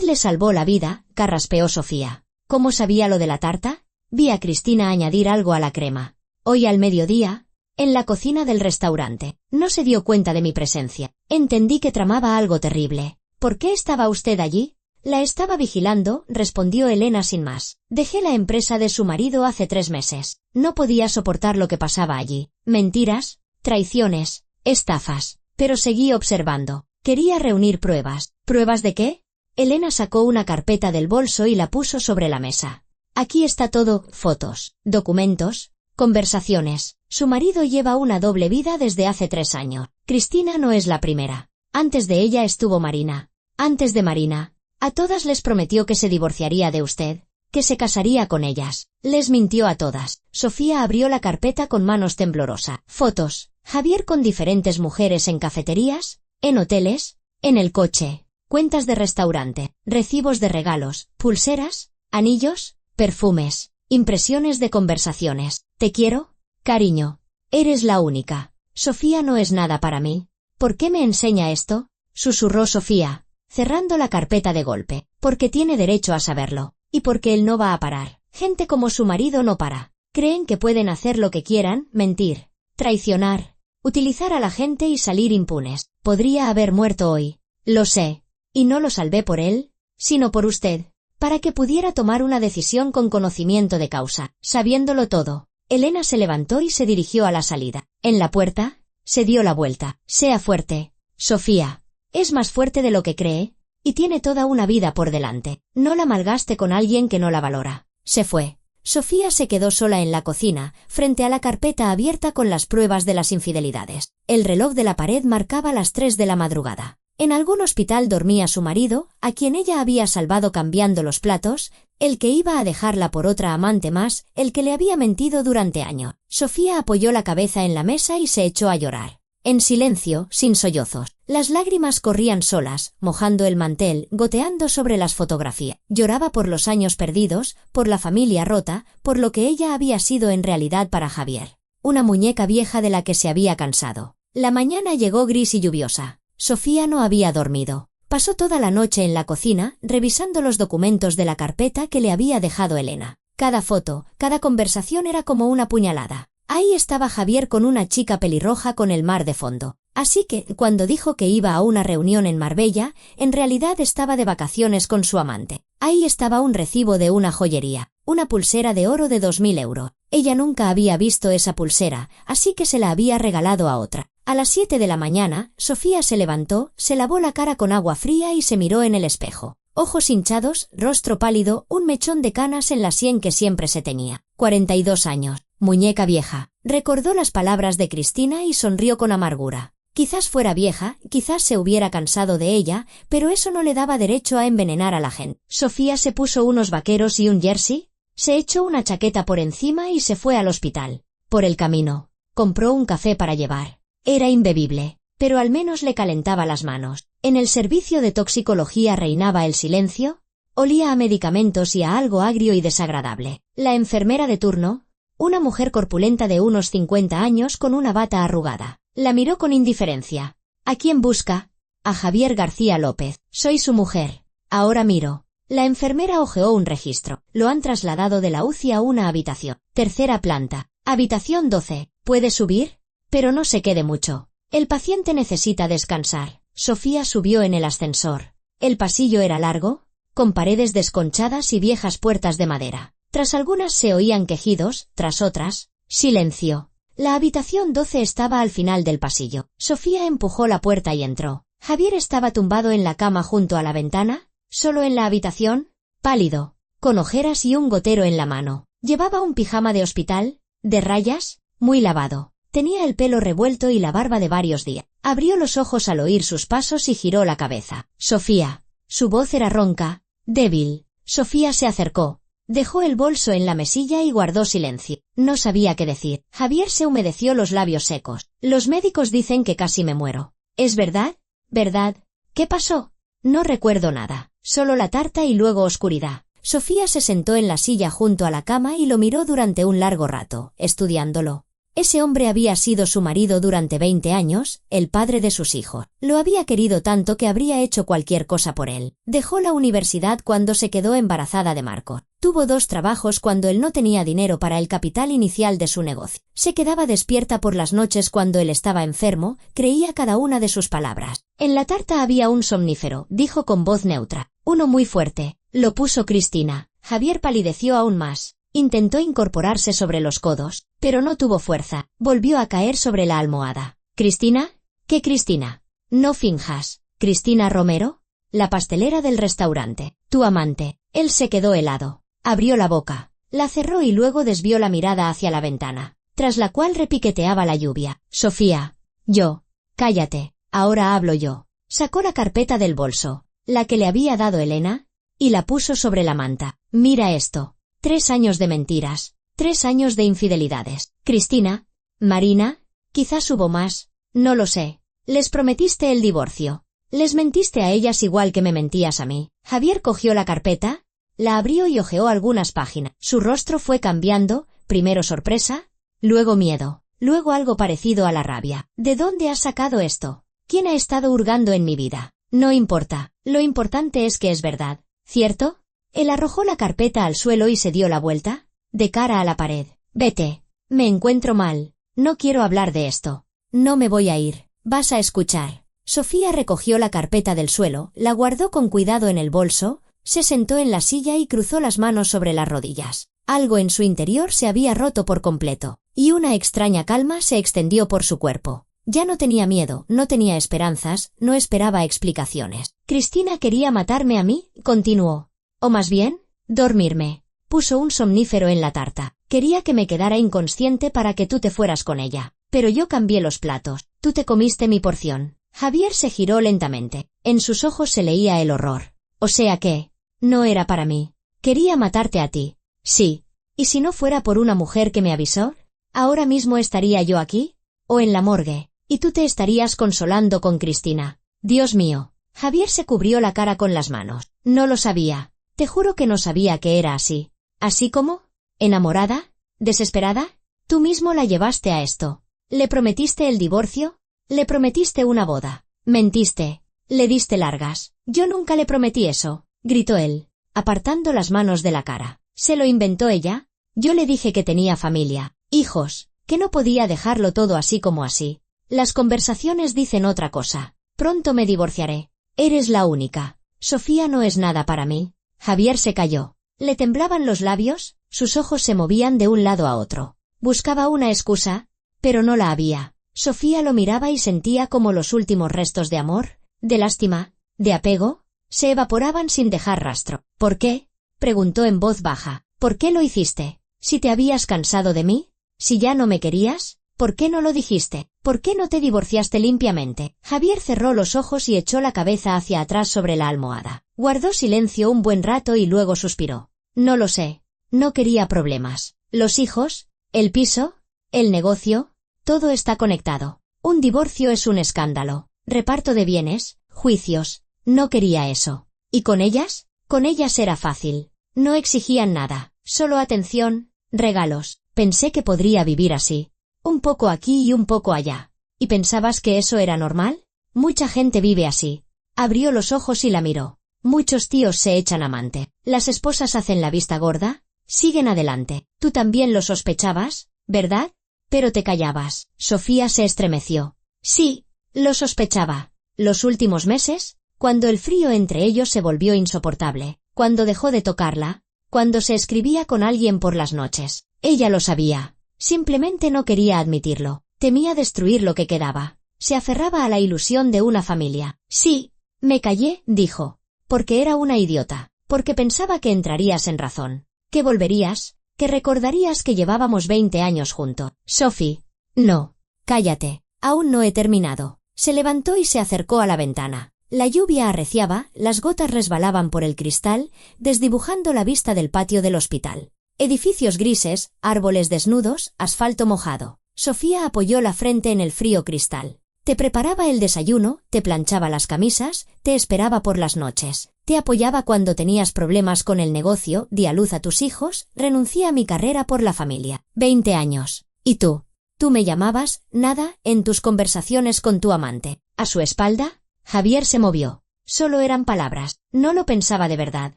le salvó la vida, carraspeó Sofía. ¿Cómo sabía lo de la tarta? Vi a Cristina añadir algo a la crema. Hoy al mediodía, en la cocina del restaurante. No se dio cuenta de mi presencia. Entendí que tramaba algo terrible. ¿Por qué estaba usted allí? La estaba vigilando, respondió Elena sin más. Dejé la empresa de su marido hace 3 meses. No podía soportar lo que pasaba allí. Mentiras, traiciones, estafas. Pero seguí observando. Quería reunir pruebas. ¿Pruebas de qué? Elena sacó una carpeta del bolso y la puso sobre la mesa. Aquí está todo: fotos, documentos, conversaciones. Su marido lleva una doble vida desde hace 3 años. Cristina no es la primera. Antes de ella estuvo Marina. Antes de Marina, a todas les prometió que se divorciaría de usted, que se casaría con ellas. Les mintió a todas. Sofía abrió la carpeta con manos temblorosas. Fotos. Javier con diferentes mujeres en cafeterías, En hoteles, en el coche, cuentas de restaurante, recibos de regalos, pulseras, anillos, perfumes, impresiones de conversaciones. Te quiero, cariño. Eres la única. Sofía no es nada para mí. ¿Por qué me enseña esto? Susurró Sofía, cerrando la carpeta de golpe. Porque tiene derecho a saberlo. Y porque él no va a parar. Gente como su marido no para. Creen que pueden hacer lo que quieran, mentir, traicionar, utilizar a la gente y salir impunes. Podría haber muerto hoy. Lo sé. Y no lo salvé por él, sino por usted. Para que pudiera tomar una decisión con conocimiento de causa. Sabiéndolo todo, Elena se levantó y se dirigió a la salida. En la puerta, se dio la vuelta. Sea fuerte, Sofía. Es más fuerte de lo que cree, y tiene toda una vida por delante. No la malgaste con alguien que no la valora. Se fue. Sofía se quedó sola en la cocina, frente a la carpeta abierta con las pruebas de las infidelidades. El reloj de la pared marcaba las 3 de la madrugada. En algún hospital dormía su marido, a quien ella había salvado cambiando los platos, el que iba a dejarla por otra amante más, el que le había mentido durante años. Sofía apoyó la cabeza en la mesa y se echó a llorar. En silencio, sin sollozos. Las lágrimas corrían solas, mojando el mantel, goteando sobre las fotografías. Lloraba por los años perdidos, por la familia rota, por lo que ella había sido en realidad para Javier. Una muñeca vieja de la que se había cansado. La mañana llegó gris y lluviosa. Sofía no había dormido. Pasó toda la noche en la cocina, revisando los documentos de la carpeta que le había dejado Elena. Cada foto, cada conversación era como una puñalada. Ahí estaba Javier con una chica pelirroja con el mar de fondo. Así que, cuando dijo que iba a una reunión en Marbella, en realidad estaba de vacaciones con su amante. Ahí estaba un recibo de una joyería, una pulsera de oro de 2000 euros. Ella nunca había visto esa pulsera, así que se la había regalado a otra. A las 7 de la mañana, Sofía se levantó, se lavó la cara con agua fría y se miró en el espejo. Ojos hinchados, rostro pálido, un mechón de canas en la sien que siempre se tenía. 42 años. Muñeca vieja. Recordó las palabras de Cristina y sonrió con amargura. Quizás fuera vieja, quizás se hubiera cansado de ella, pero eso no le daba derecho a envenenar a la gente. Sofía se puso unos vaqueros y un jersey, se echó una chaqueta por encima y se fue al hospital. Por el camino, compró un café para llevar. Era imbebible, pero al menos le calentaba las manos. En el servicio de toxicología reinaba el silencio, olía a medicamentos y a algo agrio y desagradable. La enfermera de turno, una mujer corpulenta de unos 50 años con una bata arrugada, la miró con indiferencia. ¿A quién busca? A Javier García López. Soy su mujer. Ahora miro. La enfermera hojeó un registro. Lo han trasladado de la UCI a una habitación. 3ª planta. Habitación 12. ¿Puede subir? Pero no se quede mucho. El paciente necesita descansar. Sofía subió en el ascensor. El pasillo era largo, con paredes desconchadas y viejas puertas de madera. Tras algunas se oían quejidos, tras otras, silencio. La habitación 12 estaba al final del pasillo. Sofía empujó la puerta y entró. Javier estaba tumbado en la cama junto a la ventana, solo en la habitación, pálido, con ojeras y un gotero en la mano. Llevaba un pijama de hospital, de rayas, muy lavado. Tenía el pelo revuelto y la barba de varios días. Abrió los ojos al oír sus pasos y giró la cabeza. Sofía. Su voz era ronca, débil. Sofía se acercó. Dejó el bolso en la mesilla y guardó silencio. No sabía qué decir. Javier se humedeció los labios secos. Los médicos dicen que casi me muero. ¿Es verdad? ¿Verdad? ¿Qué pasó? No recuerdo nada. Solo la tarta y luego oscuridad. Sofía se sentó en la silla junto a la cama y lo miró durante un largo rato, estudiándolo. Ese hombre había sido su marido durante 20 años, el padre de sus hijos. Lo había querido tanto que habría hecho cualquier cosa por él. Dejó la universidad cuando se quedó embarazada de Marco. Tuvo 2 trabajos cuando él no tenía dinero para el capital inicial de su negocio. Se quedaba despierta por las noches cuando él estaba enfermo, creía cada una de sus palabras. En la tarta había un somnífero, dijo con voz neutra. Uno muy fuerte. Lo puso Cristina. Javier palideció aún más. Intentó incorporarse sobre los codos, pero no tuvo fuerza. Volvió a caer sobre la almohada. ¿Cristina? ¿Qué Cristina? No finjas. ¿Cristina Romero? La pastelera del restaurante. Tu amante. Él se quedó helado. Abrió la boca. La cerró y luego desvió la mirada hacia la ventana, tras la cual repiqueteaba la lluvia. Sofía. Yo. Cállate. Ahora hablo yo. Sacó la carpeta del bolso, la que le había dado Elena, y la puso sobre la manta. Mira esto. 3 años de mentiras, 3 años de infidelidades. Cristina, Marina, quizás hubo más, no lo sé. Les prometiste el divorcio. Les mentiste a ellas igual que me mentías a mí. Javier cogió la carpeta, la abrió y hojeó algunas páginas. Su rostro fue cambiando, primero sorpresa, luego miedo, luego algo parecido a la rabia. ¿De dónde has sacado esto? ¿Quién ha estado hurgando en mi vida? No importa, lo importante es que es verdad, ¿cierto? Él arrojó la carpeta al suelo y se dio la vuelta, de cara a la pared. Vete. Me encuentro mal. No quiero hablar de esto. No me voy a ir. Vas a escuchar. Sofía recogió la carpeta del suelo, la guardó con cuidado en el bolso, se sentó en la silla y cruzó las manos sobre las rodillas. Algo en su interior se había roto por completo, y una extraña calma se extendió por su cuerpo. Ya no tenía miedo, no tenía esperanzas, no esperaba explicaciones. Cristina quería matarme a mí, continuó. O más bien, dormirme. Puso un somnífero en la tarta. Quería que me quedara inconsciente para que tú te fueras con ella. Pero yo cambié los platos. Tú te comiste mi porción. Javier se giró lentamente. En sus ojos se leía el horror. O sea que, no era para mí. Quería matarte a ti. Sí. ¿Y si no fuera por una mujer que me avisó? ¿Ahora mismo estaría yo aquí? ¿O en la morgue? Y tú te estarías consolando con Cristina. Dios mío. Javier se cubrió la cara con las manos. No lo sabía. Te juro que no sabía que era así. ¿Así como? ¿Enamorada? ¿Desesperada? Tú mismo la llevaste a esto. ¿Le prometiste el divorcio? ¿Le prometiste una boda? Mentiste. Le diste largas. Yo nunca le prometí eso, gritó él, apartando las manos de la cara. ¿Se lo inventó ella? Yo le dije que tenía familia, hijos, que no podía dejarlo todo así como así. Las conversaciones dicen otra cosa. Pronto me divorciaré. Eres la única. Sofía no es nada para mí. Javier se calló. Le temblaban los labios, sus ojos se movían de un lado a otro. Buscaba una excusa, pero no la había. Sofía lo miraba y sentía como los últimos restos de amor, de lástima, de apego, se evaporaban sin dejar rastro. ¿Por qué? Preguntó en voz baja. ¿Por qué lo hiciste? Si te habías cansado de mí, si ya no me querías, ¿por qué no lo dijiste? ¿Por qué no te divorciaste limpiamente? Javier cerró los ojos y echó la cabeza hacia atrás sobre la almohada. Guardó silencio un buen rato y luego suspiró. No lo sé. No quería problemas. Los hijos, el piso, el negocio, todo está conectado. Un divorcio es un escándalo. Reparto de bienes, juicios. No quería eso. ¿Y con ellas? Con ellas era fácil. No exigían nada, solo atención, regalos. Pensé que podría vivir así. Un poco aquí y un poco allá. ¿Y pensabas que eso era normal? Mucha gente vive así. Abrió los ojos y la miró. Muchos tíos se echan amante. Las esposas hacen la vista gorda. Siguen adelante. Tú también lo sospechabas, ¿verdad? Pero te callabas. Sofía se estremeció. Sí, lo sospechaba. Los últimos meses, cuando el frío entre ellos se volvió insoportable, cuando dejó de tocarla, cuando se escribía con alguien por las noches. Ella lo sabía. Simplemente no quería admitirlo. Temía destruir lo que quedaba. Se aferraba a la ilusión de una familia. Sí, me callé, dijo. Porque era una idiota. Porque pensaba que entrarías en razón. Que volverías. Que recordarías que llevábamos 20 años juntos. Sophie. No. Cállate. Aún no he terminado. Se levantó y se acercó a la ventana. La lluvia arreciaba, las gotas resbalaban por el cristal, desdibujando la vista del patio del hospital. Edificios grises, árboles desnudos, asfalto mojado. Sofía apoyó la frente en el frío cristal. Te preparaba el desayuno, te planchaba las camisas, te esperaba por las noches. Te apoyaba cuando tenías problemas con el negocio, di a luz a tus hijos, renuncié a mi carrera por la familia. 20 años. ¿Y tú? ¿Tú me llamabas? Nada, en tus conversaciones con tu amante. ¿A su espalda? Javier se movió. Solo eran palabras. No lo pensaba de verdad.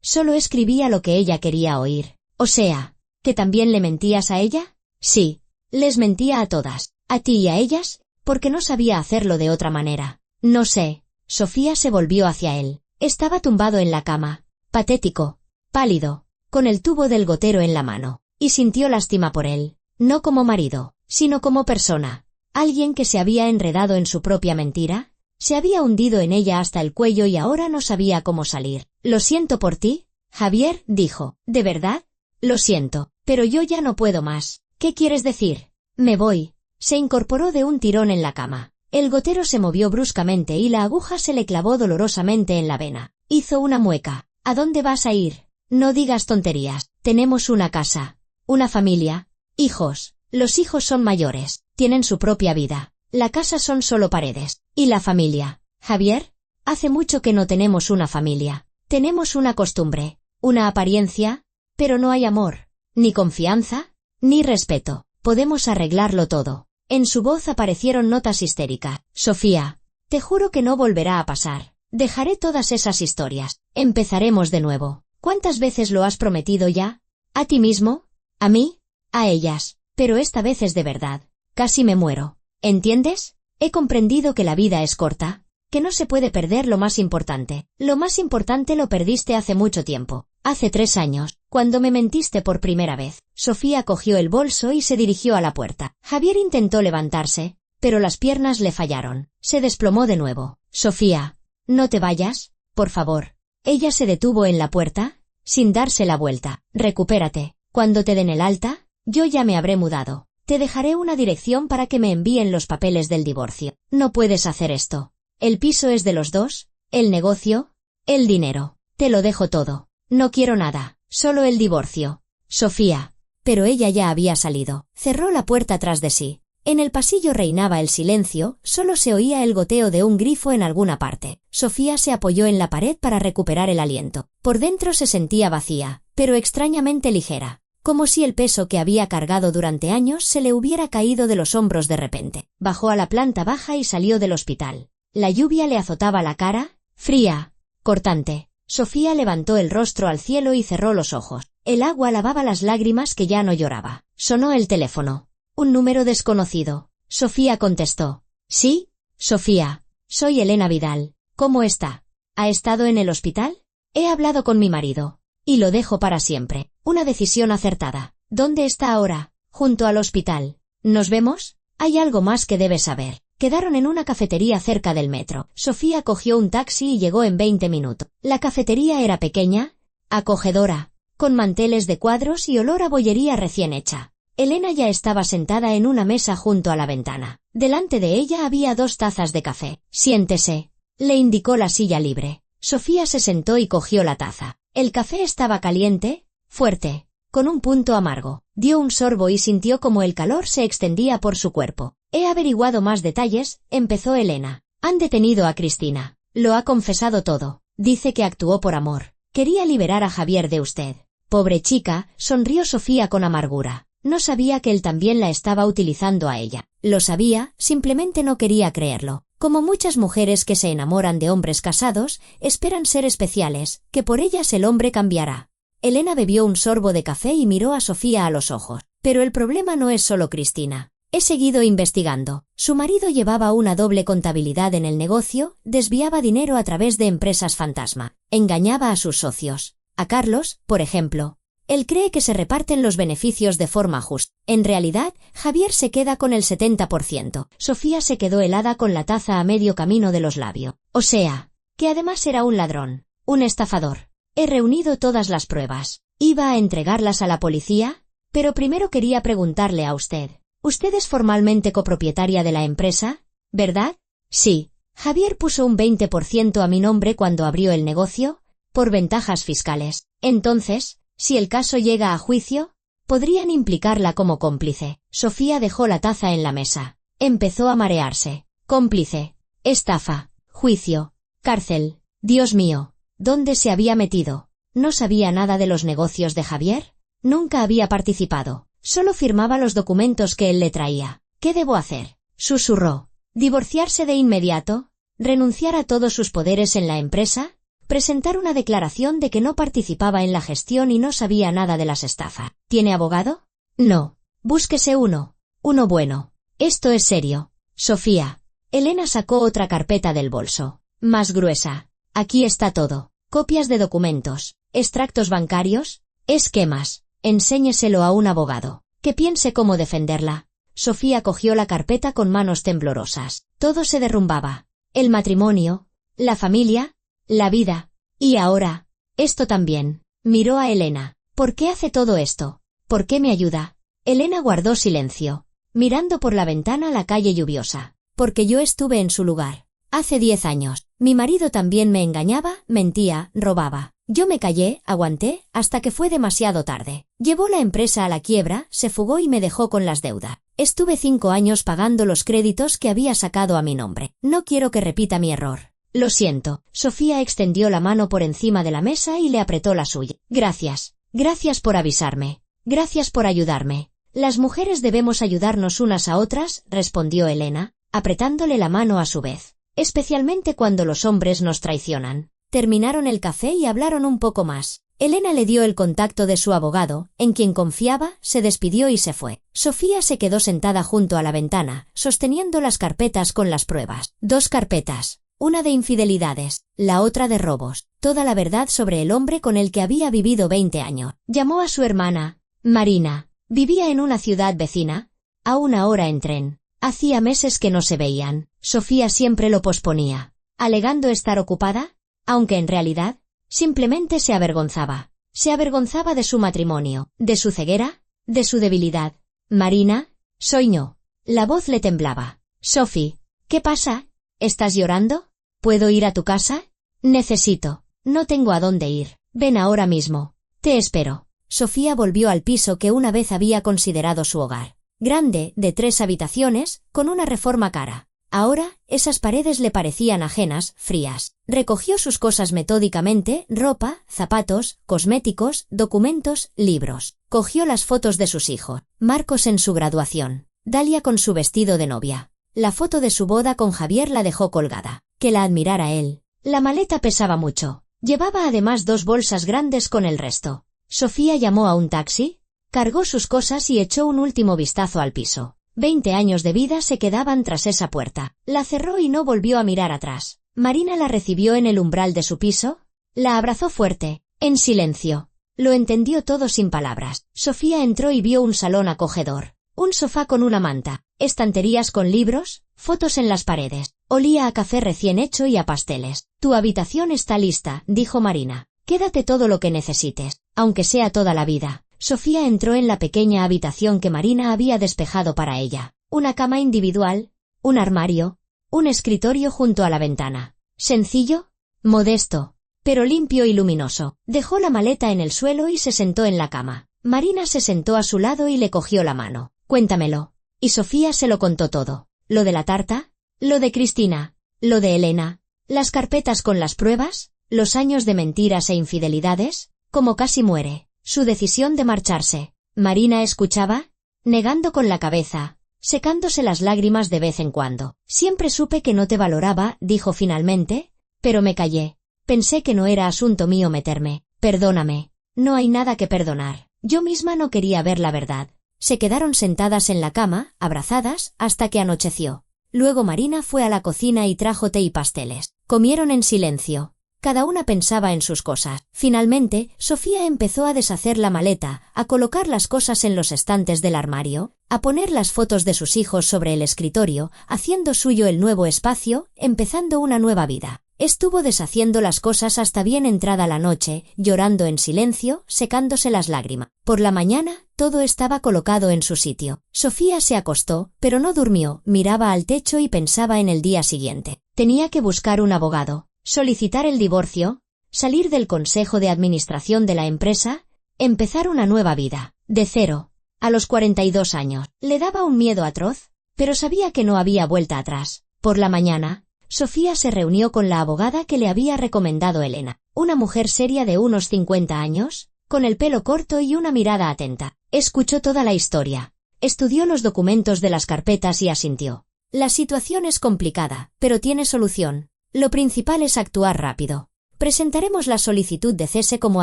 Solo escribía lo que ella quería oír. O sea, ¿que también le mentías a ella? Sí. Les mentía a todas. A ti y a ellas, porque no sabía hacerlo de otra manera. No sé. Sofía se volvió hacia él. Estaba tumbado en la cama, patético, pálido, con el tubo del gotero en la mano, y sintió lástima por él, no como marido, sino como persona. Alguien que se había enredado en su propia mentira, se había hundido en ella hasta el cuello y ahora no sabía cómo salir. Lo siento por ti, Javier, dijo. ¿De verdad? Lo siento, pero yo ya no puedo más. ¿Qué quieres decir? Me voy. Se incorporó de un tirón en la cama. El gotero se movió bruscamente y la aguja se le clavó dolorosamente en la vena. Hizo una mueca. ¿A dónde vas a ir? No digas tonterías. Tenemos una casa, una familia, hijos. Los hijos son mayores, tienen su propia vida. La casa son solo paredes. ¿Y la familia? Javier, hace mucho que no tenemos una familia. Tenemos una costumbre, una apariencia, pero no hay amor, ni confianza, ni respeto. Podemos arreglarlo todo. En su voz aparecieron notas histéricas. Sofía, te juro que no volverá a pasar. Dejaré todas esas historias. Empezaremos de nuevo. ¿Cuántas veces lo has prometido ya? ¿A ti mismo? ¿A mí? A ellas. Pero esta vez es de verdad. Casi me muero. ¿Entiendes? He comprendido que la vida es corta, que no se puede perder lo más importante. Lo más importante lo perdiste hace mucho tiempo. Hace 3 años, cuando me mentiste por primera vez. Sofía cogió el bolso y se dirigió a la puerta. Javier intentó levantarse, pero las piernas le fallaron. Se desplomó de nuevo. Sofía, no te vayas, por favor. Ella se detuvo en la puerta, sin darse la vuelta. Recupérate. Cuando te den el alta, yo ya me habré mudado. Te dejaré una dirección para que me envíen los papeles del divorcio. No puedes hacer esto. El piso es de los dos, el negocio, el dinero. Te lo dejo todo. No quiero nada, solo el divorcio. Sofía. Pero ella ya había salido. Cerró la puerta tras de sí. En el pasillo reinaba el silencio, solo se oía el goteo de un grifo en alguna parte. Sofía se apoyó en la pared para recuperar el aliento. Por dentro se sentía vacía, pero extrañamente ligera, como si el peso que había cargado durante años se le hubiera caído de los hombros de repente. Bajó a la planta baja y salió del hospital. La lluvia le azotaba la cara, fría, cortante. Sofía levantó el rostro al cielo y cerró los ojos. El agua lavaba las lágrimas que ya no lloraba. Sonó el teléfono. Un número desconocido. Sofía contestó. ¿Sí? Sofía, soy Elena Vidal. ¿Cómo está? ¿Ha estado en el hospital? He hablado con mi marido. Y lo dejo para siempre. Una decisión acertada. ¿Dónde está ahora? Junto al hospital. ¿Nos vemos? Hay algo más que debes saber. Quedaron en una cafetería cerca del metro. Sofía cogió un taxi y llegó en 20 minutos. La cafetería era pequeña, acogedora, con manteles de cuadros y olor a bollería recién hecha. Elena ya estaba sentada en una mesa junto a la ventana. Delante de ella había 2 tazas de café. Siéntese, le indicó la silla libre. Sofía se sentó y cogió la taza. El café estaba caliente, fuerte, con un punto amargo. Dio un sorbo y sintió como el calor se extendía por su cuerpo. He averiguado más detalles, empezó Elena. Han detenido a Cristina. Lo ha confesado todo. Dice que actuó por amor. Quería liberar a Javier de usted. Pobre chica, sonrió Sofía con amargura. No sabía que él también la estaba utilizando a ella. Lo sabía, simplemente no quería creerlo. Como muchas mujeres que se enamoran de hombres casados, esperan ser especiales, que por ellas el hombre cambiará. Elena bebió un sorbo de café y miró a Sofía a los ojos. Pero el problema no es solo Cristina. He seguido investigando. Su marido llevaba una doble contabilidad en el negocio, desviaba dinero a través de empresas fantasma, engañaba a sus socios. A Carlos, por ejemplo. Él cree que se reparten los beneficios de forma justa. En realidad, Javier se queda con el 70%. Sofía se quedó helada con la taza a medio camino de los labios. O sea, que además era un ladrón, un estafador. He reunido todas las pruebas. ¿Iba a entregarlas a la policía? Pero primero quería preguntarle a usted. Usted es formalmente copropietaria de la empresa, ¿verdad? Sí. Javier puso un 20% a mi nombre cuando abrió el negocio, por ventajas fiscales. Entonces, si el caso llega a juicio, podrían implicarla como cómplice. Sofía dejó la taza en la mesa. Empezó a marearse. Cómplice, estafa, juicio, cárcel. Dios mío, ¿dónde se había metido? ¿No sabía nada de los negocios de Javier? Nunca había participado. Solo firmaba los documentos que él le traía. ¿Qué debo hacer? Susurró. ¿Divorciarse de inmediato? ¿Renunciar a todos sus poderes en la empresa? ¿Presentar una declaración de que no participaba en la gestión y no sabía nada de las estafas? ¿Tiene abogado? No. Búsquese uno. Uno bueno. Esto es serio. Sofía. Elena sacó otra carpeta del bolso. Más gruesa. Aquí está todo. Copias de documentos, extractos bancarios, esquemas. Enséñeselo a un abogado. Que piense cómo defenderla. Sofía cogió la carpeta con manos temblorosas. Todo se derrumbaba. El matrimonio, la familia, la vida. Y ahora, esto también. Miró a Elena. ¿Por qué hace todo esto? ¿Por qué me ayuda? Elena guardó silencio, mirando por la ventana la calle lluviosa. Porque yo estuve en su lugar. Hace 10 años. Mi marido también me engañaba, mentía, robaba. Yo me callé, aguanté, hasta que fue demasiado tarde. Llevó la empresa a la quiebra, se fugó y me dejó con las deudas. Estuve 5 años pagando los créditos que había sacado a mi nombre. No quiero que repita mi error. Lo siento. Sofía extendió la mano por encima de la mesa y le apretó la suya. Gracias. Gracias por avisarme. Gracias por ayudarme. Las mujeres debemos ayudarnos unas a otras, respondió Elena, apretándole la mano a su vez. Especialmente cuando los hombres nos traicionan. Terminaron el café y hablaron un poco más. Elena le dio el contacto de su abogado, en quien confiaba, se despidió y se fue. Sofía se quedó sentada junto a la ventana, sosteniendo las carpetas con las pruebas. 2 carpetas. Una de infidelidades, la otra de robos. Toda la verdad sobre el hombre con el que había vivido 20 años. Llamó a su hermana, Marina. Vivía en una ciudad vecina, a 1 hora en tren. Hacía meses que no se veían. Sofía siempre lo posponía, alegando estar ocupada, aunque en realidad, simplemente se avergonzaba. Se avergonzaba de su matrimonio, de su ceguera, de su debilidad. Marina, soy yo. La voz le temblaba. Sophie, ¿qué pasa? ¿Estás llorando? ¿Puedo ir a tu casa? Necesito. No tengo a dónde ir. Ven ahora mismo. Te espero. Sofía volvió al piso que una vez había considerado su hogar. Grande, de 3 habitaciones, con una reforma cara. Ahora, esas paredes le parecían ajenas, frías. Recogió sus cosas metódicamente, ropa, zapatos, cosméticos, documentos, libros. Cogió las fotos de sus hijos. Marcos en su graduación. Dalia con su vestido de novia. La foto de su boda con Javier la dejó colgada. Que la admirara él. La maleta pesaba mucho. Llevaba además 2 bolsas grandes con el resto. Sofía llamó a un taxi, cargó sus cosas y echó un último vistazo al piso. 20 años de vida se quedaban tras esa puerta. La cerró y no volvió a mirar atrás. Marina la recibió en el umbral de su piso, la abrazó fuerte, en silencio. Lo entendió todo sin palabras. Sofía entró y vio un salón acogedor. Un sofá con una manta, estanterías con libros, fotos en las paredes. Olía a café recién hecho y a pasteles. Tu habitación está lista, dijo Marina. Quédate todo lo que necesites, aunque sea toda la vida. Sofía entró en la pequeña habitación que Marina había despejado para ella. Una cama individual, un armario, un escritorio junto a la ventana. Sencillo, modesto, pero limpio y luminoso. Dejó la maleta en el suelo y se sentó en la cama. Marina se sentó a su lado y le cogió la mano. Cuéntamelo. Y Sofía se lo contó todo. Lo de la tarta, lo de Cristina, lo de Elena, las carpetas con las pruebas, los años de mentiras e infidelidades, cómo casi muere, su decisión de marcharse. Marina escuchaba, negando con la cabeza, secándose las lágrimas de vez en cuando. Siempre supe que no te valoraba, dijo finalmente, pero me callé. Pensé que no era asunto mío meterme. Perdóname. No hay nada que perdonar. Yo misma no quería ver la verdad. Se quedaron sentadas en la cama, abrazadas, hasta que anocheció. Luego Marina fue a la cocina y trajo té y pasteles. Comieron en silencio. Cada una pensaba en sus cosas. Finalmente, Sofía empezó a deshacer la maleta, a colocar las cosas en los estantes del armario, a poner las fotos de sus hijos sobre el escritorio, haciendo suyo el nuevo espacio, empezando una nueva vida. Estuvo deshaciendo las cosas hasta bien entrada la noche, llorando en silencio, secándose las lágrimas. Por la mañana, todo estaba colocado en su sitio. Sofía se acostó, pero no durmió, miraba al techo y pensaba en el día siguiente. Tenía que buscar un abogado, solicitar el divorcio, salir del consejo de administración de la empresa, empezar una nueva vida, de cero, a los 42 años. Le daba un miedo atroz, pero sabía que no había vuelta atrás. Por la mañana, Sofía se reunió con la abogada que le había recomendado Elena, una mujer seria de unos 50 años, con el pelo corto y una mirada atenta. Escuchó toda la historia, estudió los documentos de las carpetas y asintió. La situación es complicada, pero tiene solución. Lo principal es actuar rápido. Presentaremos la solicitud de cese como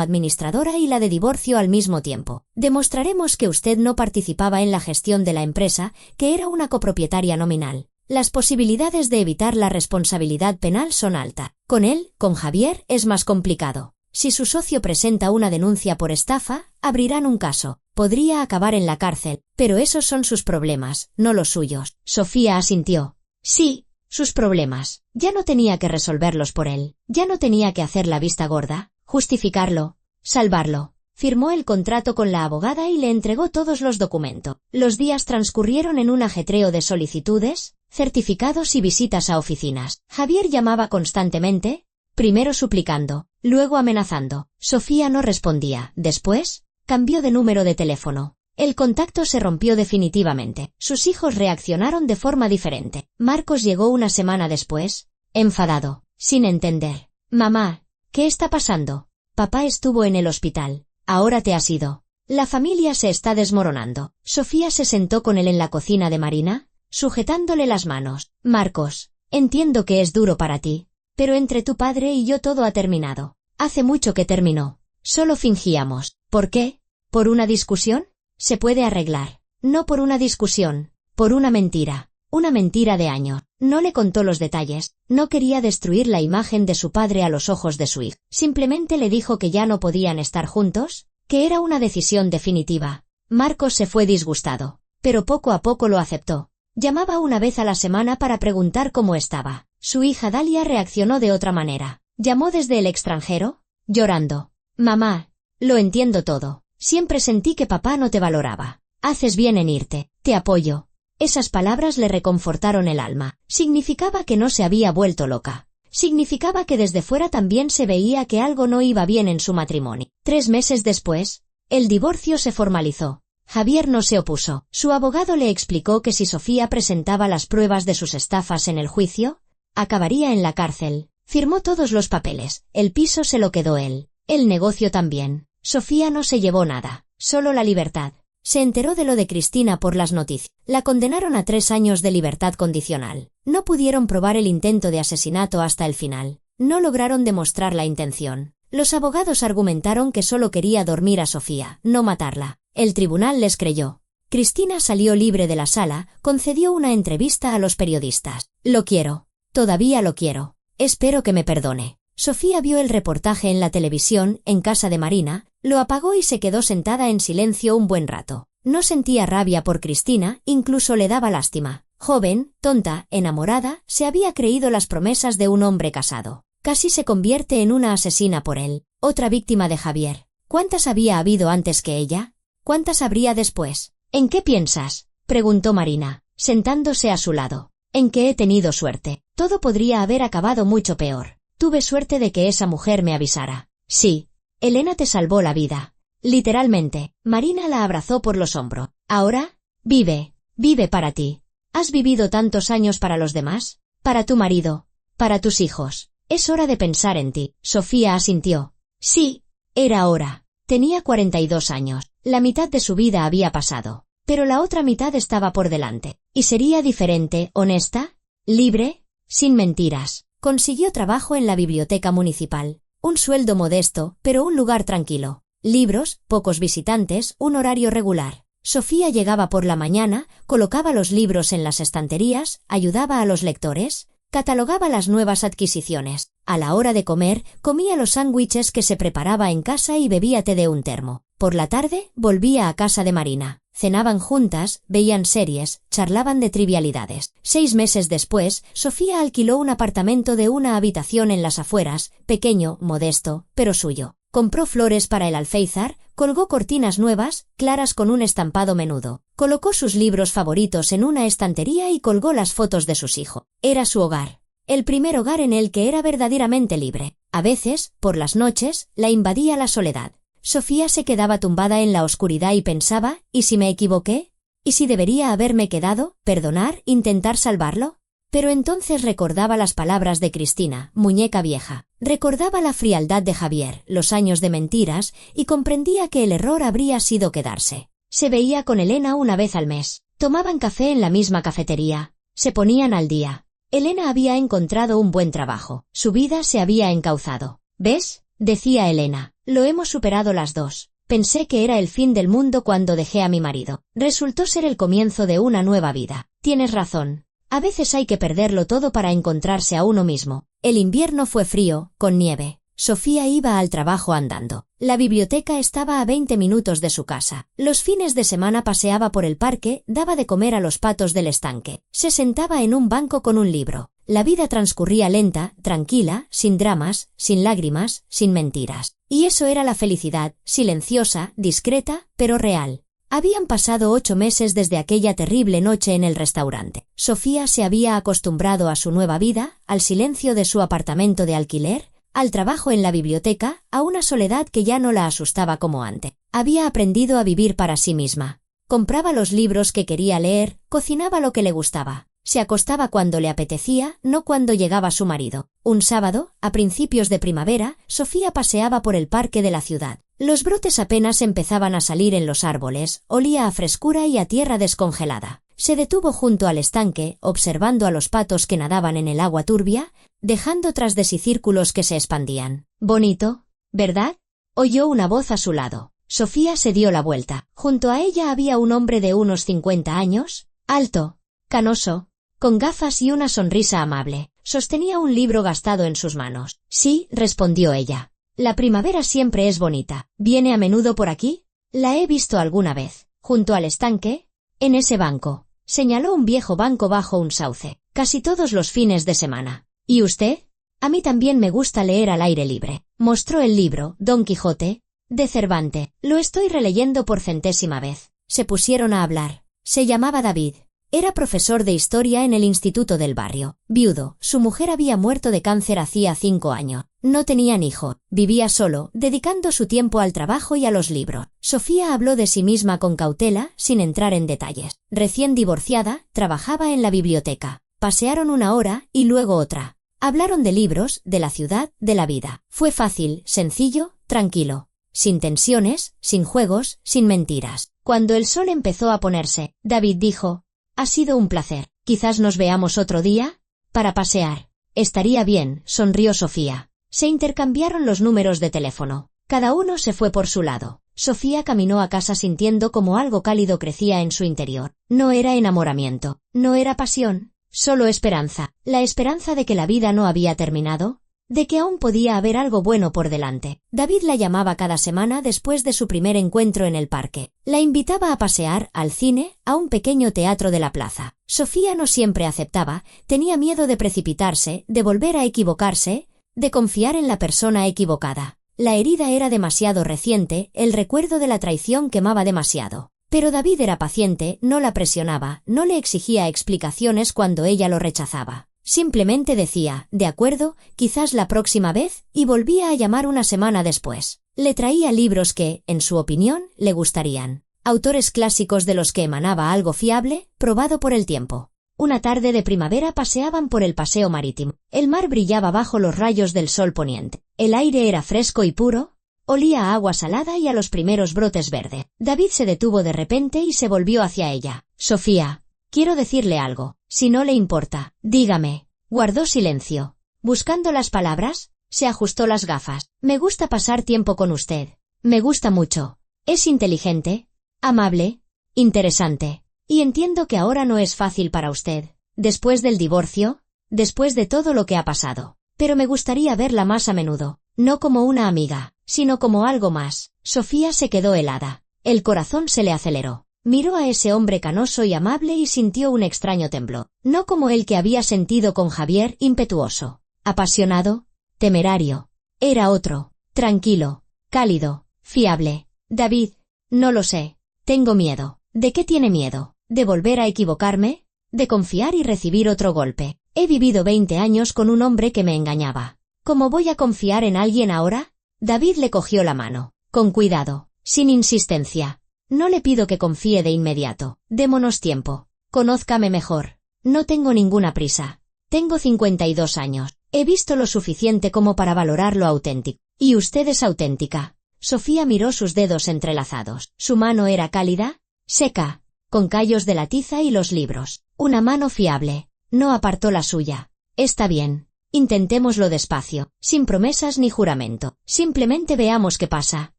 administradora y la de divorcio al mismo tiempo. Demostraremos que usted no participaba en la gestión de la empresa, que era una copropietaria nominal. Las posibilidades de evitar la responsabilidad penal son altas. Con él, con Javier, es más complicado. Si su socio presenta una denuncia por estafa, abrirán un caso. Podría acabar en la cárcel, pero esos son sus problemas, no los suyos. Sofía asintió. Sí, sus problemas. Ya no tenía que resolverlos por él. Ya no tenía que hacer la vista gorda, justificarlo, salvarlo. Firmó el contrato con la abogada y le entregó todos los documentos. Los días transcurrieron en un ajetreo de solicitudes, certificados y visitas a oficinas. Javier llamaba constantemente, primero suplicando, luego amenazando. Sofía no respondía. Después, cambió de número de teléfono. El contacto se rompió definitivamente. Sus hijos reaccionaron de forma diferente. Marcos llegó una semana después, enfadado, sin entender. Mamá, ¿qué está pasando? Papá estuvo en el hospital. Ahora te has ido. La familia se está desmoronando. Sofía se sentó con él en la cocina de Marina, sujetándole las manos. Marcos, entiendo que es duro para ti, pero entre tu padre y yo todo ha terminado. Hace mucho que terminó. Solo fingíamos. ¿Por qué? ¿Por una discusión? Se puede arreglar. No por una discusión, por una mentira. Una mentira de años. No le contó los detalles. No quería destruir la imagen de su padre a los ojos de su hijo. Simplemente le dijo que ya no podían estar juntos, que era una decisión definitiva. Marcos se fue disgustado, pero poco a poco lo aceptó. Llamaba una vez a la semana para preguntar cómo estaba. Su hija Dalia reaccionó de otra manera. Llamó desde el extranjero, llorando. Mamá, lo entiendo todo. Siempre sentí que papá no te valoraba. Haces bien en irte. Te apoyo. Esas palabras le reconfortaron el alma. Significaba que no se había vuelto loca. Significaba que desde fuera también se veía que algo no iba bien en su matrimonio. 3 meses después, el divorcio se formalizó. Javier no se opuso. Su abogado le explicó que si Sofía presentaba las pruebas de sus estafas en el juicio, acabaría en la cárcel. Firmó todos los papeles. El piso se lo quedó él. El negocio también. Sofía no se llevó nada, solo la libertad. Se enteró de lo de Cristina por las noticias. La condenaron a 3 años de libertad condicional. No pudieron probar el intento de asesinato hasta el final. No lograron demostrar la intención. Los abogados argumentaron que solo quería dormir a Sofía, no matarla. El tribunal les creyó. Cristina salió libre de la sala, concedió una entrevista a los periodistas. Lo quiero. Todavía lo quiero. Espero que me perdone. Sofía vio el reportaje en la televisión, en casa de Marina, lo apagó y se quedó sentada en silencio un buen rato. No sentía rabia por Cristina, incluso le daba lástima. Joven, tonta, enamorada, se había creído las promesas de un hombre casado. Casi se convierte en una asesina por él, otra víctima de Javier. ¿Cuántas había habido antes que ella? ¿Cuántas habría después? ¿En qué piensas?, preguntó Marina, sentándose a su lado. En que he tenido suerte. Todo podría haber acabado mucho peor. Tuve suerte de que esa mujer me avisara. Sí. Elena te salvó la vida. Literalmente. Marina la abrazó por los hombros. Ahora, vive. Vive para ti. ¿Has vivido tantos años para los demás? Para tu marido. Para tus hijos. Es hora de pensar en ti. Sofía asintió. Sí. Era hora. Tenía 42 años. La mitad de su vida había pasado. Pero la otra mitad estaba por delante. Y sería diferente, honesta, libre, sin mentiras. Consiguió trabajo en la biblioteca municipal. Un sueldo modesto, pero un lugar tranquilo. Libros, pocos visitantes, un horario regular. Sofía llegaba por la mañana, colocaba los libros en las estanterías, ayudaba a los lectores, catalogaba las nuevas adquisiciones. A la hora de comer, comía los sándwiches que se preparaba en casa y bebía té de un termo. Por la tarde, volvía a casa de Marina. Cenaban juntas, veían series, charlaban de trivialidades. 6 meses después, Sofía alquiló un apartamento de una habitación en las afueras, pequeño, modesto, pero suyo. Compró flores para el alféizar, colgó cortinas nuevas, claras con un estampado menudo. Colocó sus libros favoritos en una estantería y colgó las fotos de sus hijos. Era su hogar. El primer hogar en el que era verdaderamente libre. A veces, por las noches, la invadía la soledad. Sofía se quedaba tumbada en la oscuridad y pensaba, ¿y si me equivoqué? ¿Y si debería haberme quedado, perdonar, intentar salvarlo? Pero entonces recordaba las palabras de Cristina, muñeca vieja. Recordaba la frialdad de Javier, los años de mentiras, y comprendía que el error habría sido quedarse. Se veía con Elena una vez al mes. Tomaban café en la misma cafetería. Se ponían al día. Elena había encontrado un buen trabajo. Su vida se había encauzado. ¿Ves?, decía Elena. Lo hemos superado las dos. Pensé que era el fin del mundo cuando dejé a mi marido. Resultó ser el comienzo de una nueva vida. Tienes razón. A veces hay que perderlo todo para encontrarse a uno mismo. El invierno fue frío, con nieve. Sofía iba al trabajo andando. La biblioteca estaba a 20 minutos de su casa. Los fines de semana paseaba por el parque, daba de comer a los patos del estanque. Se sentaba en un banco con un libro. La vida transcurría lenta, tranquila, sin dramas, sin lágrimas, sin mentiras. Y eso era la felicidad, silenciosa, discreta, pero real. Habían pasado 8 meses desde aquella terrible noche en el restaurante. Sofía se había acostumbrado a su nueva vida, al silencio de su apartamento de alquiler, al trabajo en la biblioteca, a una soledad que ya no la asustaba como antes. Había aprendido a vivir para sí misma. compraba los libros que quería leer, cocinaba lo que le gustaba. Se acostaba cuando le apetecía, no cuando llegaba su marido. Un sábado, a principios de primavera, Sofía paseaba por el parque de la ciudad. Los brotes apenas empezaban a salir en los árboles, olía a frescura y a tierra descongelada. Se detuvo junto al estanque, observando a los patos que nadaban en el agua turbia, dejando tras de sí círculos que se expandían. «Bonito, ¿verdad?», oyó una voz a su lado. Sofía se dio la vuelta. Junto a ella había un hombre de unos 50 años, alto, canoso, con gafas y una sonrisa amable. Sostenía un libro gastado en sus manos. «Sí», respondió ella. «La primavera siempre es bonita. ¿Viene a menudo por aquí?» «La he visto alguna vez. Junto al estanque, en ese banco», señaló un viejo banco bajo un sauce. «Casi todos los fines de semana». «¿Y usted?» «A mí también me gusta leer al aire libre». Mostró el libro, Don Quijote, de Cervantes. «Lo estoy releyendo por 100ª vez». Se pusieron a hablar. Se llamaba David. Era profesor de historia en el instituto del barrio. Viudo, su mujer había muerto de cáncer hacía 5 años. No tenían hijo, vivía solo, dedicando su tiempo al trabajo y a los libros. Sofía habló de sí misma con cautela, sin entrar en detalles. Recién divorciada, trabajaba en la biblioteca. Pasearon una hora y luego otra. Hablaron de libros, de la ciudad, de la vida. Fue fácil, sencillo, tranquilo. Sin tensiones, sin juegos, sin mentiras. Cuando el sol empezó a ponerse, David dijo: «Ha sido un placer. Quizás nos veamos otro día para pasear». «Estaría bien», sonrió Sofía. Se intercambiaron los números de teléfono. Cada uno se fue por su lado. Sofía caminó a casa sintiendo como algo cálido crecía en su interior. No era enamoramiento, no era pasión, solo esperanza. La esperanza de que la vida no había terminado, de que aún podía haber algo bueno por delante. David la llamaba cada semana después de su primer encuentro en el parque. La invitaba a pasear, al cine, a un pequeño teatro de la plaza. Sofía no siempre aceptaba, tenía miedo de precipitarse, de volver a equivocarse, de confiar en la persona equivocada. La herida era demasiado reciente, el recuerdo de la traición quemaba demasiado. Pero David era paciente, no la presionaba, no le exigía explicaciones cuando ella lo rechazaba. Simplemente decía, «de acuerdo, quizás la próxima vez», y volvía a llamar una semana después. Le traía libros que, en su opinión, le gustarían. Autores clásicos de los que emanaba algo fiable, probado por el tiempo. Una tarde de primavera paseaban por el paseo marítimo. El mar brillaba bajo los rayos del sol poniente. El aire era fresco y puro, olía a agua salada y a los primeros brotes verdes. David se detuvo de repente y se volvió hacia ella. «Sofía, quiero decirle algo. Si no le importa, dígame». Guardó silencio. Buscando las palabras, se ajustó las gafas. «Me gusta pasar tiempo con usted. Me gusta mucho. Es inteligente, amable, interesante. Y entiendo que ahora no es fácil para usted, después del divorcio, después de todo lo que ha pasado. Pero me gustaría verla más a menudo, no como una amiga, sino como algo más». Sofía se quedó helada. El corazón se le aceleró. Miró a ese hombre canoso y amable y sintió un extraño temblor. No como el que había sentido con Javier, impetuoso, apasionado, temerario. Era otro, tranquilo, cálido, fiable. «David, no lo sé. Tengo miedo». «¿De qué tiene miedo? ¿De volver a equivocarme? ¿De confiar y recibir otro golpe? He vivido 20 años con un hombre que me engañaba. ¿Cómo voy a confiar en alguien ahora?» David le cogió la mano. «Con cuidado, sin insistencia. No le pido que confíe de inmediato. Démonos tiempo. Conózcame mejor. No tengo ninguna prisa. Tengo 52 años. He visto lo suficiente como para valorar lo auténtico. Y usted es auténtica». Sofía miró sus dedos entrelazados. Su mano era cálida, seca, con callos de la tiza y los libros. Una mano fiable. No apartó la suya. «Está bien. Intentémoslo despacio, sin promesas ni juramento. Simplemente veamos qué pasa.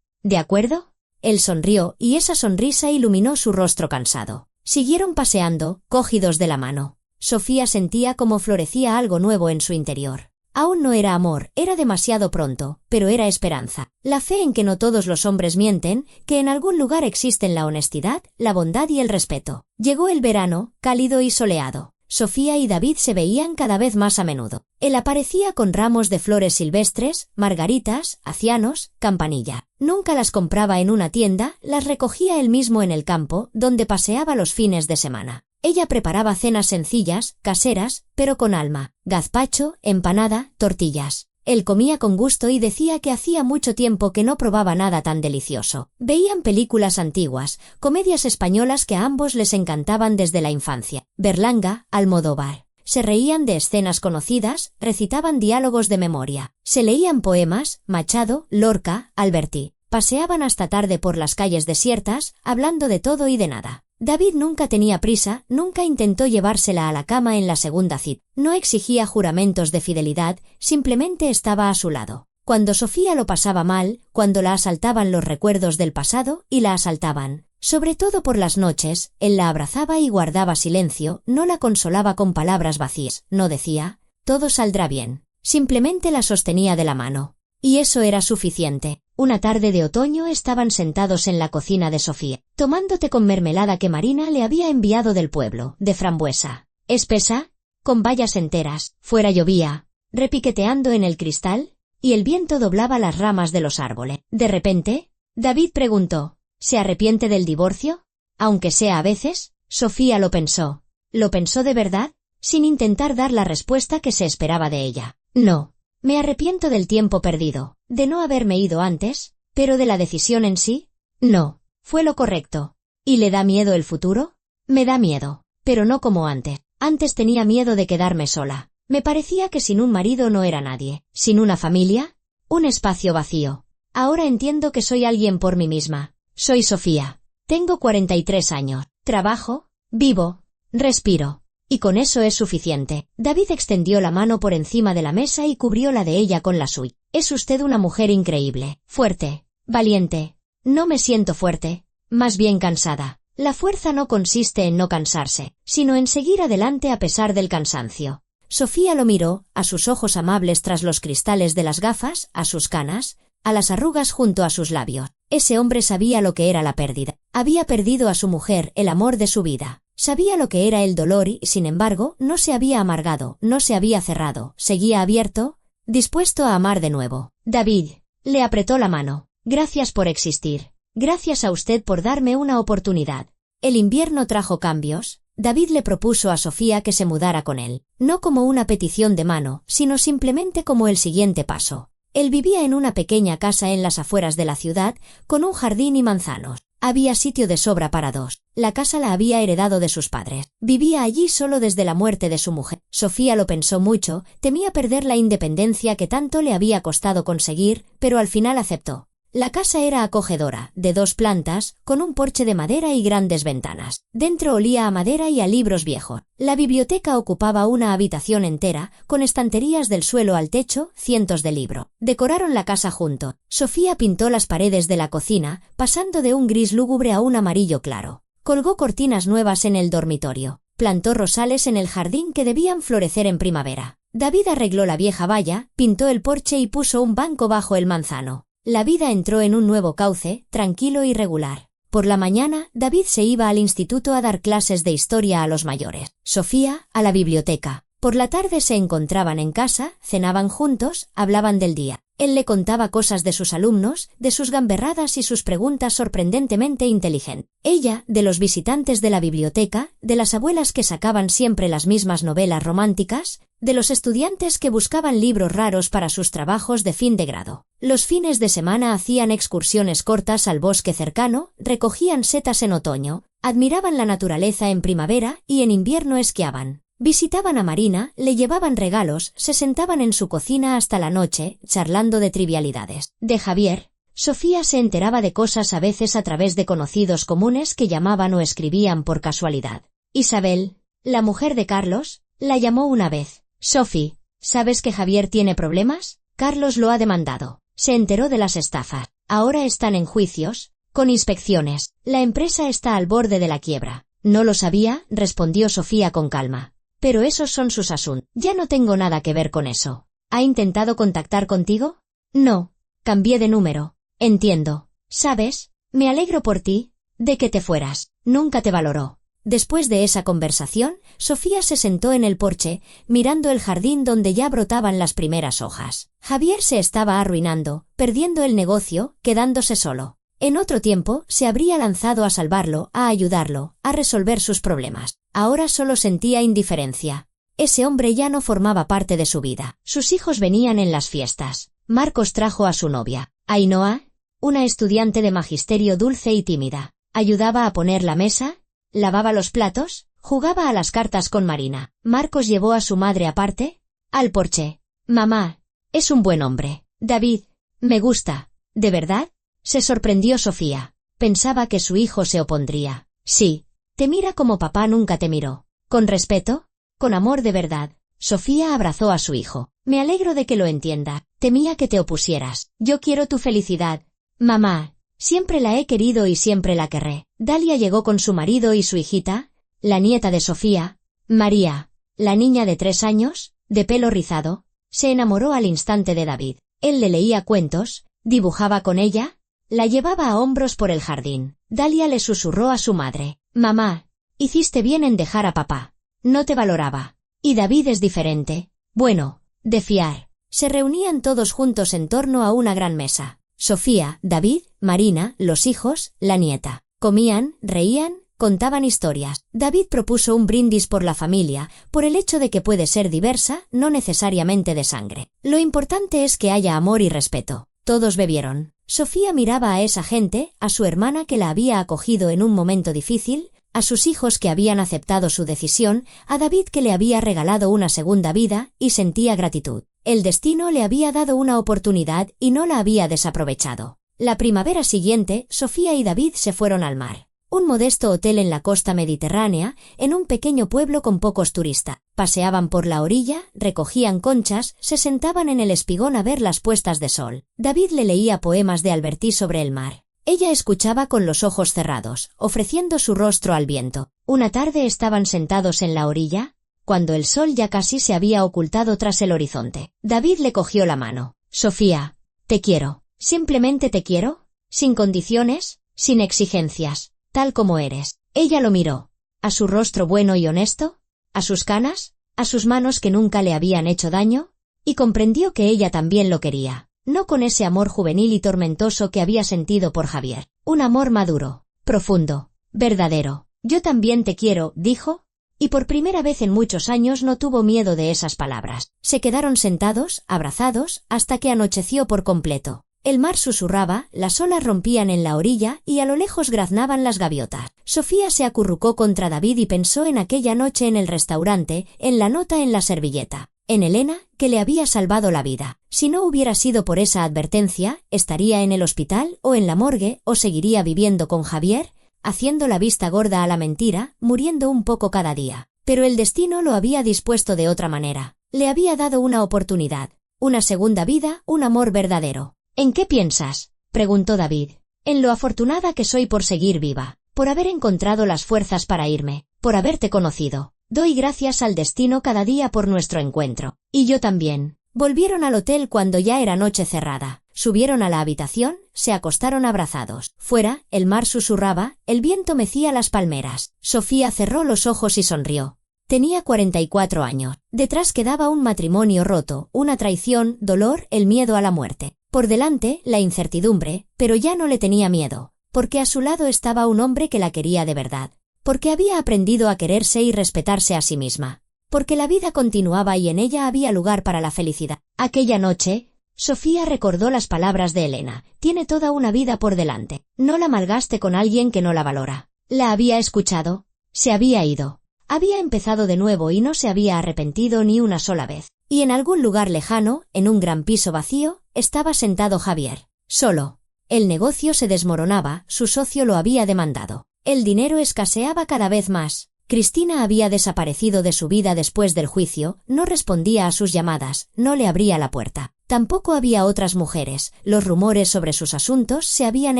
¿De acuerdo?» Él sonrió y esa sonrisa iluminó su rostro cansado. Siguieron paseando, cogidos de la mano. Sofía sentía como florecía algo nuevo en su interior. Aún no era amor, era demasiado pronto, pero era esperanza. La fe en que no todos los hombres mienten, que en algún lugar existen la honestidad, la bondad y el respeto. Llegó el verano, cálido y soleado. Sofía y David se veían cada vez más a menudo. Él aparecía con ramos de flores silvestres, margaritas, acianos, campanilla. Nunca las compraba en una tienda, las recogía él mismo en el campo, donde paseaba los fines de semana. Ella preparaba cenas sencillas, caseras, pero con alma. Gazpacho, empanada, tortillas. Él comía con gusto y decía que hacía mucho tiempo que no probaba nada tan delicioso. Veían películas antiguas, comedias españolas que a ambos les encantaban desde la infancia. Berlanga, Almodóvar. Se reían de escenas conocidas, recitaban diálogos de memoria. Se leían poemas, Machado, Lorca, Alberti. Paseaban hasta tarde por las calles desiertas, hablando de todo y de nada. David nunca tenía prisa, nunca intentó llevársela a la cama en la segunda cita. No exigía juramentos de fidelidad, simplemente estaba a su lado. Cuando Sofía lo pasaba mal, cuando la asaltaban los recuerdos del pasado y la asaltaban, sobre todo por las noches, él la abrazaba y guardaba silencio, no la consolaba con palabras vacías, no decía, todo saldrá bien. Simplemente la sostenía de la mano. Y eso era suficiente. Una tarde de otoño estaban sentados en la cocina de Sofía, tomando té con mermelada que Marina le había enviado del pueblo, de frambuesa. Espesa, con bayas enteras, fuera llovía, repiqueteando en el cristal, y el viento doblaba las ramas de los árboles. De repente, David preguntó, ¿se arrepiente del divorcio? Aunque sea a veces, Sofía lo pensó. ¿Lo pensó de verdad? Sin intentar dar la respuesta que se esperaba de ella. No. Me arrepiento del tiempo perdido, de no haberme ido antes, pero de la decisión en sí, no, fue lo correcto. ¿Y le da miedo el futuro? Me da miedo, pero no como antes. Antes tenía miedo de quedarme sola. Me parecía que sin un marido no era nadie. Sin una familia, un espacio vacío. Ahora entiendo que soy alguien por mí misma. Soy Sofía. Tengo 43 años. Trabajo, vivo, respiro. Y con eso es suficiente. David extendió la mano por encima de la mesa y cubrió la de ella con la suya. Es usted una mujer increíble, fuerte, valiente. No me siento fuerte, más bien cansada. La fuerza no consiste en no cansarse, sino en seguir adelante a pesar del cansancio. Sofía lo miró, a sus ojos amables tras los cristales de las gafas, a sus canas, a las arrugas junto a sus labios. Ese hombre sabía lo que era la pérdida. Había perdido a su mujer, el amor de su vida. Sabía lo que era el dolor y, sin embargo, no se había amargado, no se había cerrado, seguía abierto, dispuesto a amar de nuevo. David, le apretó la mano. Gracias por existir. Gracias a usted por darme una oportunidad. El invierno trajo cambios. David le propuso a Sofía que se mudara con él, no como una petición de mano, sino simplemente como el siguiente paso. Él vivía en una pequeña casa en las afueras de la ciudad, con un jardín y manzanos. Había sitio de sobra para dos. La casa la había heredado de sus padres. Vivía allí solo desde la muerte de su mujer. Sofía lo pensó mucho, temía perder la independencia que tanto le había costado conseguir, pero al final aceptó. La casa era acogedora, de 2 plantas, con un porche de madera y grandes ventanas. Dentro olía a madera y a libros viejos. La biblioteca ocupaba una habitación entera, con estanterías del suelo al techo, cientos de libros. Decoraron la casa juntos. Sofía pintó las paredes de la cocina, pasando de un gris lúgubre a un amarillo claro. Colgó cortinas nuevas en el dormitorio. Plantó rosales en el jardín que debían florecer en primavera. David arregló la vieja valla, pintó el porche y puso un banco bajo el manzano. La vida entró en un nuevo cauce, tranquilo y regular. Por la mañana, David se iba al instituto a dar clases de historia a los mayores. Sofía, a la biblioteca. Por la tarde se encontraban en casa, cenaban juntos, hablaban del día. Él le contaba cosas de sus alumnos, de sus gamberradas y sus preguntas sorprendentemente inteligentes. Ella, de los visitantes de la biblioteca, de las abuelas que sacaban siempre las mismas novelas románticas, de los estudiantes que buscaban libros raros para sus trabajos de fin de grado. Los fines de semana hacían excursiones cortas al bosque cercano, recogían setas en otoño, admiraban la naturaleza en primavera y en invierno esquiaban. Visitaban a Marina, le llevaban regalos, se sentaban en su cocina hasta la noche, charlando de trivialidades. De Javier, Sofía se enteraba de cosas a veces a través de conocidos comunes que llamaban o escribían por casualidad. Isabel, la mujer de Carlos, la llamó una vez. Sophie, ¿sabes que Javier tiene problemas? Carlos lo ha demandado. Se enteró de las estafas. Ahora están en juicios, con inspecciones. La empresa está al borde de la quiebra. No lo sabía, respondió Sofía con calma. Pero esos son sus asuntos. Ya no tengo nada que ver con eso. ¿Ha intentado contactar contigo? No. Cambié de número. Entiendo. ¿Sabes? Me alegro por ti, de que te fueras. Nunca te valoró. Después de esa conversación, Sofía se sentó en el porche, mirando el jardín donde ya brotaban las primeras hojas. Javier se estaba arruinando, perdiendo el negocio, quedándose solo. En otro tiempo, se habría lanzado a salvarlo, a ayudarlo, a resolver sus problemas. Ahora solo sentía indiferencia. Ese hombre ya no formaba parte de su vida. Sus hijos venían en las fiestas. Marcos trajo a su novia, Ainhoa, una estudiante de magisterio dulce y tímida. Ayudaba a poner la mesa, lavaba los platos, jugaba a las cartas con Marina. Marcos llevó a su madre aparte, al porche. «Mamá, es un buen hombre. David, me gusta. ¿De verdad?», se sorprendió Sofía. Pensaba que su hijo se opondría. «Sí, te mira como papá nunca te miró. ¿Con respeto? Con amor de verdad». Sofía abrazó a su hijo. «Me alegro de que lo entienda. Temía que te opusieras. Yo quiero tu felicidad. Mamá, siempre la he querido y siempre la querré». Dalia llegó con su marido y su hijita, la nieta de Sofía, María, la niña de 3 años, de pelo rizado. Se enamoró al instante de David. Él le leía cuentos, dibujaba con ella, la llevaba a hombros por el jardín. Dalia le susurró a su madre: «Mamá, hiciste bien en dejar a papá. No te valoraba. Y David es diferente. Bueno, de fiar». Se reunían todos juntos en torno a una gran mesa. Sofía, David, Marina, los hijos, la nieta. Comían, reían, contaban historias. David propuso un brindis por la familia, por el hecho de que puede ser diversa, no necesariamente de sangre. Lo importante es que haya amor y respeto. Todos bebieron. Sofía miraba a esa gente, a su hermana que la había acogido en un momento difícil, a sus hijos que habían aceptado su decisión, a David que le había regalado una segunda vida, y sentía gratitud. El destino le había dado una oportunidad y no la había desaprovechado. La primavera siguiente, Sofía y David se fueron al mar. Un modesto hotel en la costa mediterránea, en un pequeño pueblo con pocos turistas. Paseaban por la orilla, recogían conchas, se sentaban en el espigón a ver las puestas de sol. David le leía poemas de Alberti sobre el mar. Ella escuchaba con los ojos cerrados, ofreciendo su rostro al viento. Una tarde estaban sentados en la orilla, cuando el sol ya casi se había ocultado tras el horizonte. David le cogió la mano. «Sofía, te quiero. Simplemente te quiero, sin condiciones, sin exigencias, tal como eres». Ella lo miró. A su rostro bueno y honesto, a sus canas, a sus manos que nunca le habían hecho daño, y comprendió que ella también lo quería. No con ese amor juvenil y tormentoso que había sentido por Javier. Un amor maduro, profundo, verdadero. «Yo también te quiero», dijo, y por primera vez en muchos años no tuvo miedo de esas palabras. Se quedaron sentados, abrazados, hasta que anocheció por completo. El mar susurraba, las olas rompían en la orilla y a lo lejos graznaban las gaviotas. Sofía se acurrucó contra David y pensó en aquella noche en el restaurante, en la nota en la servilleta, en Elena, que le había salvado la vida. Si no hubiera sido por esa advertencia, estaría en el hospital o en la morgue o seguiría viviendo con Javier, haciendo la vista gorda a la mentira, muriendo un poco cada día. Pero el destino lo había dispuesto de otra manera. Le había dado una oportunidad, una segunda vida, un amor verdadero. «¿En qué piensas?», preguntó David. «En lo afortunada que soy por seguir viva, por haber encontrado las fuerzas para irme, por haberte conocido. Doy gracias al destino cada día por nuestro encuentro. Y yo también». Volvieron al hotel cuando ya era noche cerrada. Subieron a la habitación, se acostaron abrazados. Fuera, el mar susurraba, el viento mecía las palmeras. Sofía cerró los ojos y sonrió. Tenía 44 años. Detrás quedaba un matrimonio roto, una traición, dolor, el miedo a la muerte. Por delante, la incertidumbre, pero ya no le tenía miedo, porque a su lado estaba un hombre que la quería de verdad, porque había aprendido a quererse y respetarse a sí misma, porque la vida continuaba y en ella había lugar para la felicidad. Aquella noche, Sofía recordó las palabras de Elena: «Tiene toda una vida por delante. No la malgaste con alguien que no la valora». La había escuchado. Se había ido. Había empezado de nuevo y no se había arrepentido ni una sola vez. Y en algún lugar lejano, en un gran piso vacío, estaba sentado Javier. Solo. El negocio se desmoronaba, su socio lo había demandado. El dinero escaseaba cada vez más. Cristina había desaparecido de su vida después del juicio, no respondía a sus llamadas, no le abría la puerta. Tampoco había otras mujeres, los rumores sobre sus asuntos se habían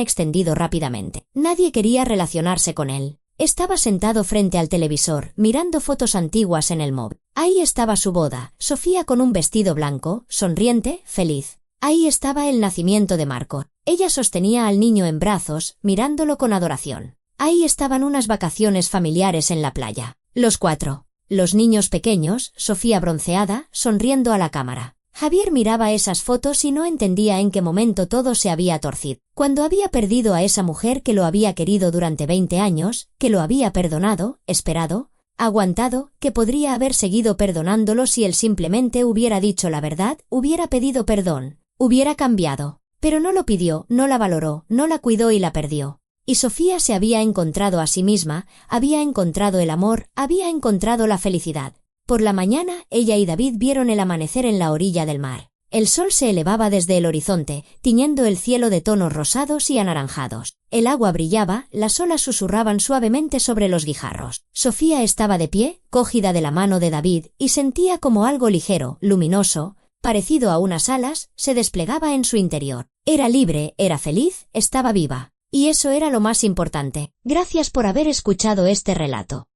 extendido rápidamente. Nadie quería relacionarse con él. Estaba sentado frente al televisor, mirando fotos antiguas en el móvil. Ahí estaba su boda, Sofía con un vestido blanco, sonriente, feliz. Ahí estaba el nacimiento de Marco. Ella sostenía al niño en brazos, mirándolo con adoración. Ahí estaban unas vacaciones familiares en la playa. Los 4. Los niños pequeños, Sofía bronceada, sonriendo a la cámara. Javier miraba esas fotos y no entendía en qué momento todo se había torcido. Cuando había perdido a esa mujer que lo había querido durante 20 años, que lo había perdonado, esperado, aguantado, que podría haber seguido perdonándolo si él simplemente hubiera dicho la verdad, hubiera pedido perdón, hubiera cambiado. Pero no lo pidió, no la valoró, no la cuidó y la perdió. Y Sofía se había encontrado a sí misma, había encontrado el amor, había encontrado la felicidad. Por la mañana, ella y David vieron el amanecer en la orilla del mar. El sol se elevaba desde el horizonte, tiñendo el cielo de tonos rosados y anaranjados. El agua brillaba, las olas susurraban suavemente sobre los guijarros. Sofía estaba de pie, cogida de la mano de David, y sentía como algo ligero, luminoso, parecido a unas alas, se desplegaba en su interior. Era libre, era feliz, estaba viva. Y eso era lo más importante. Gracias por haber escuchado este relato.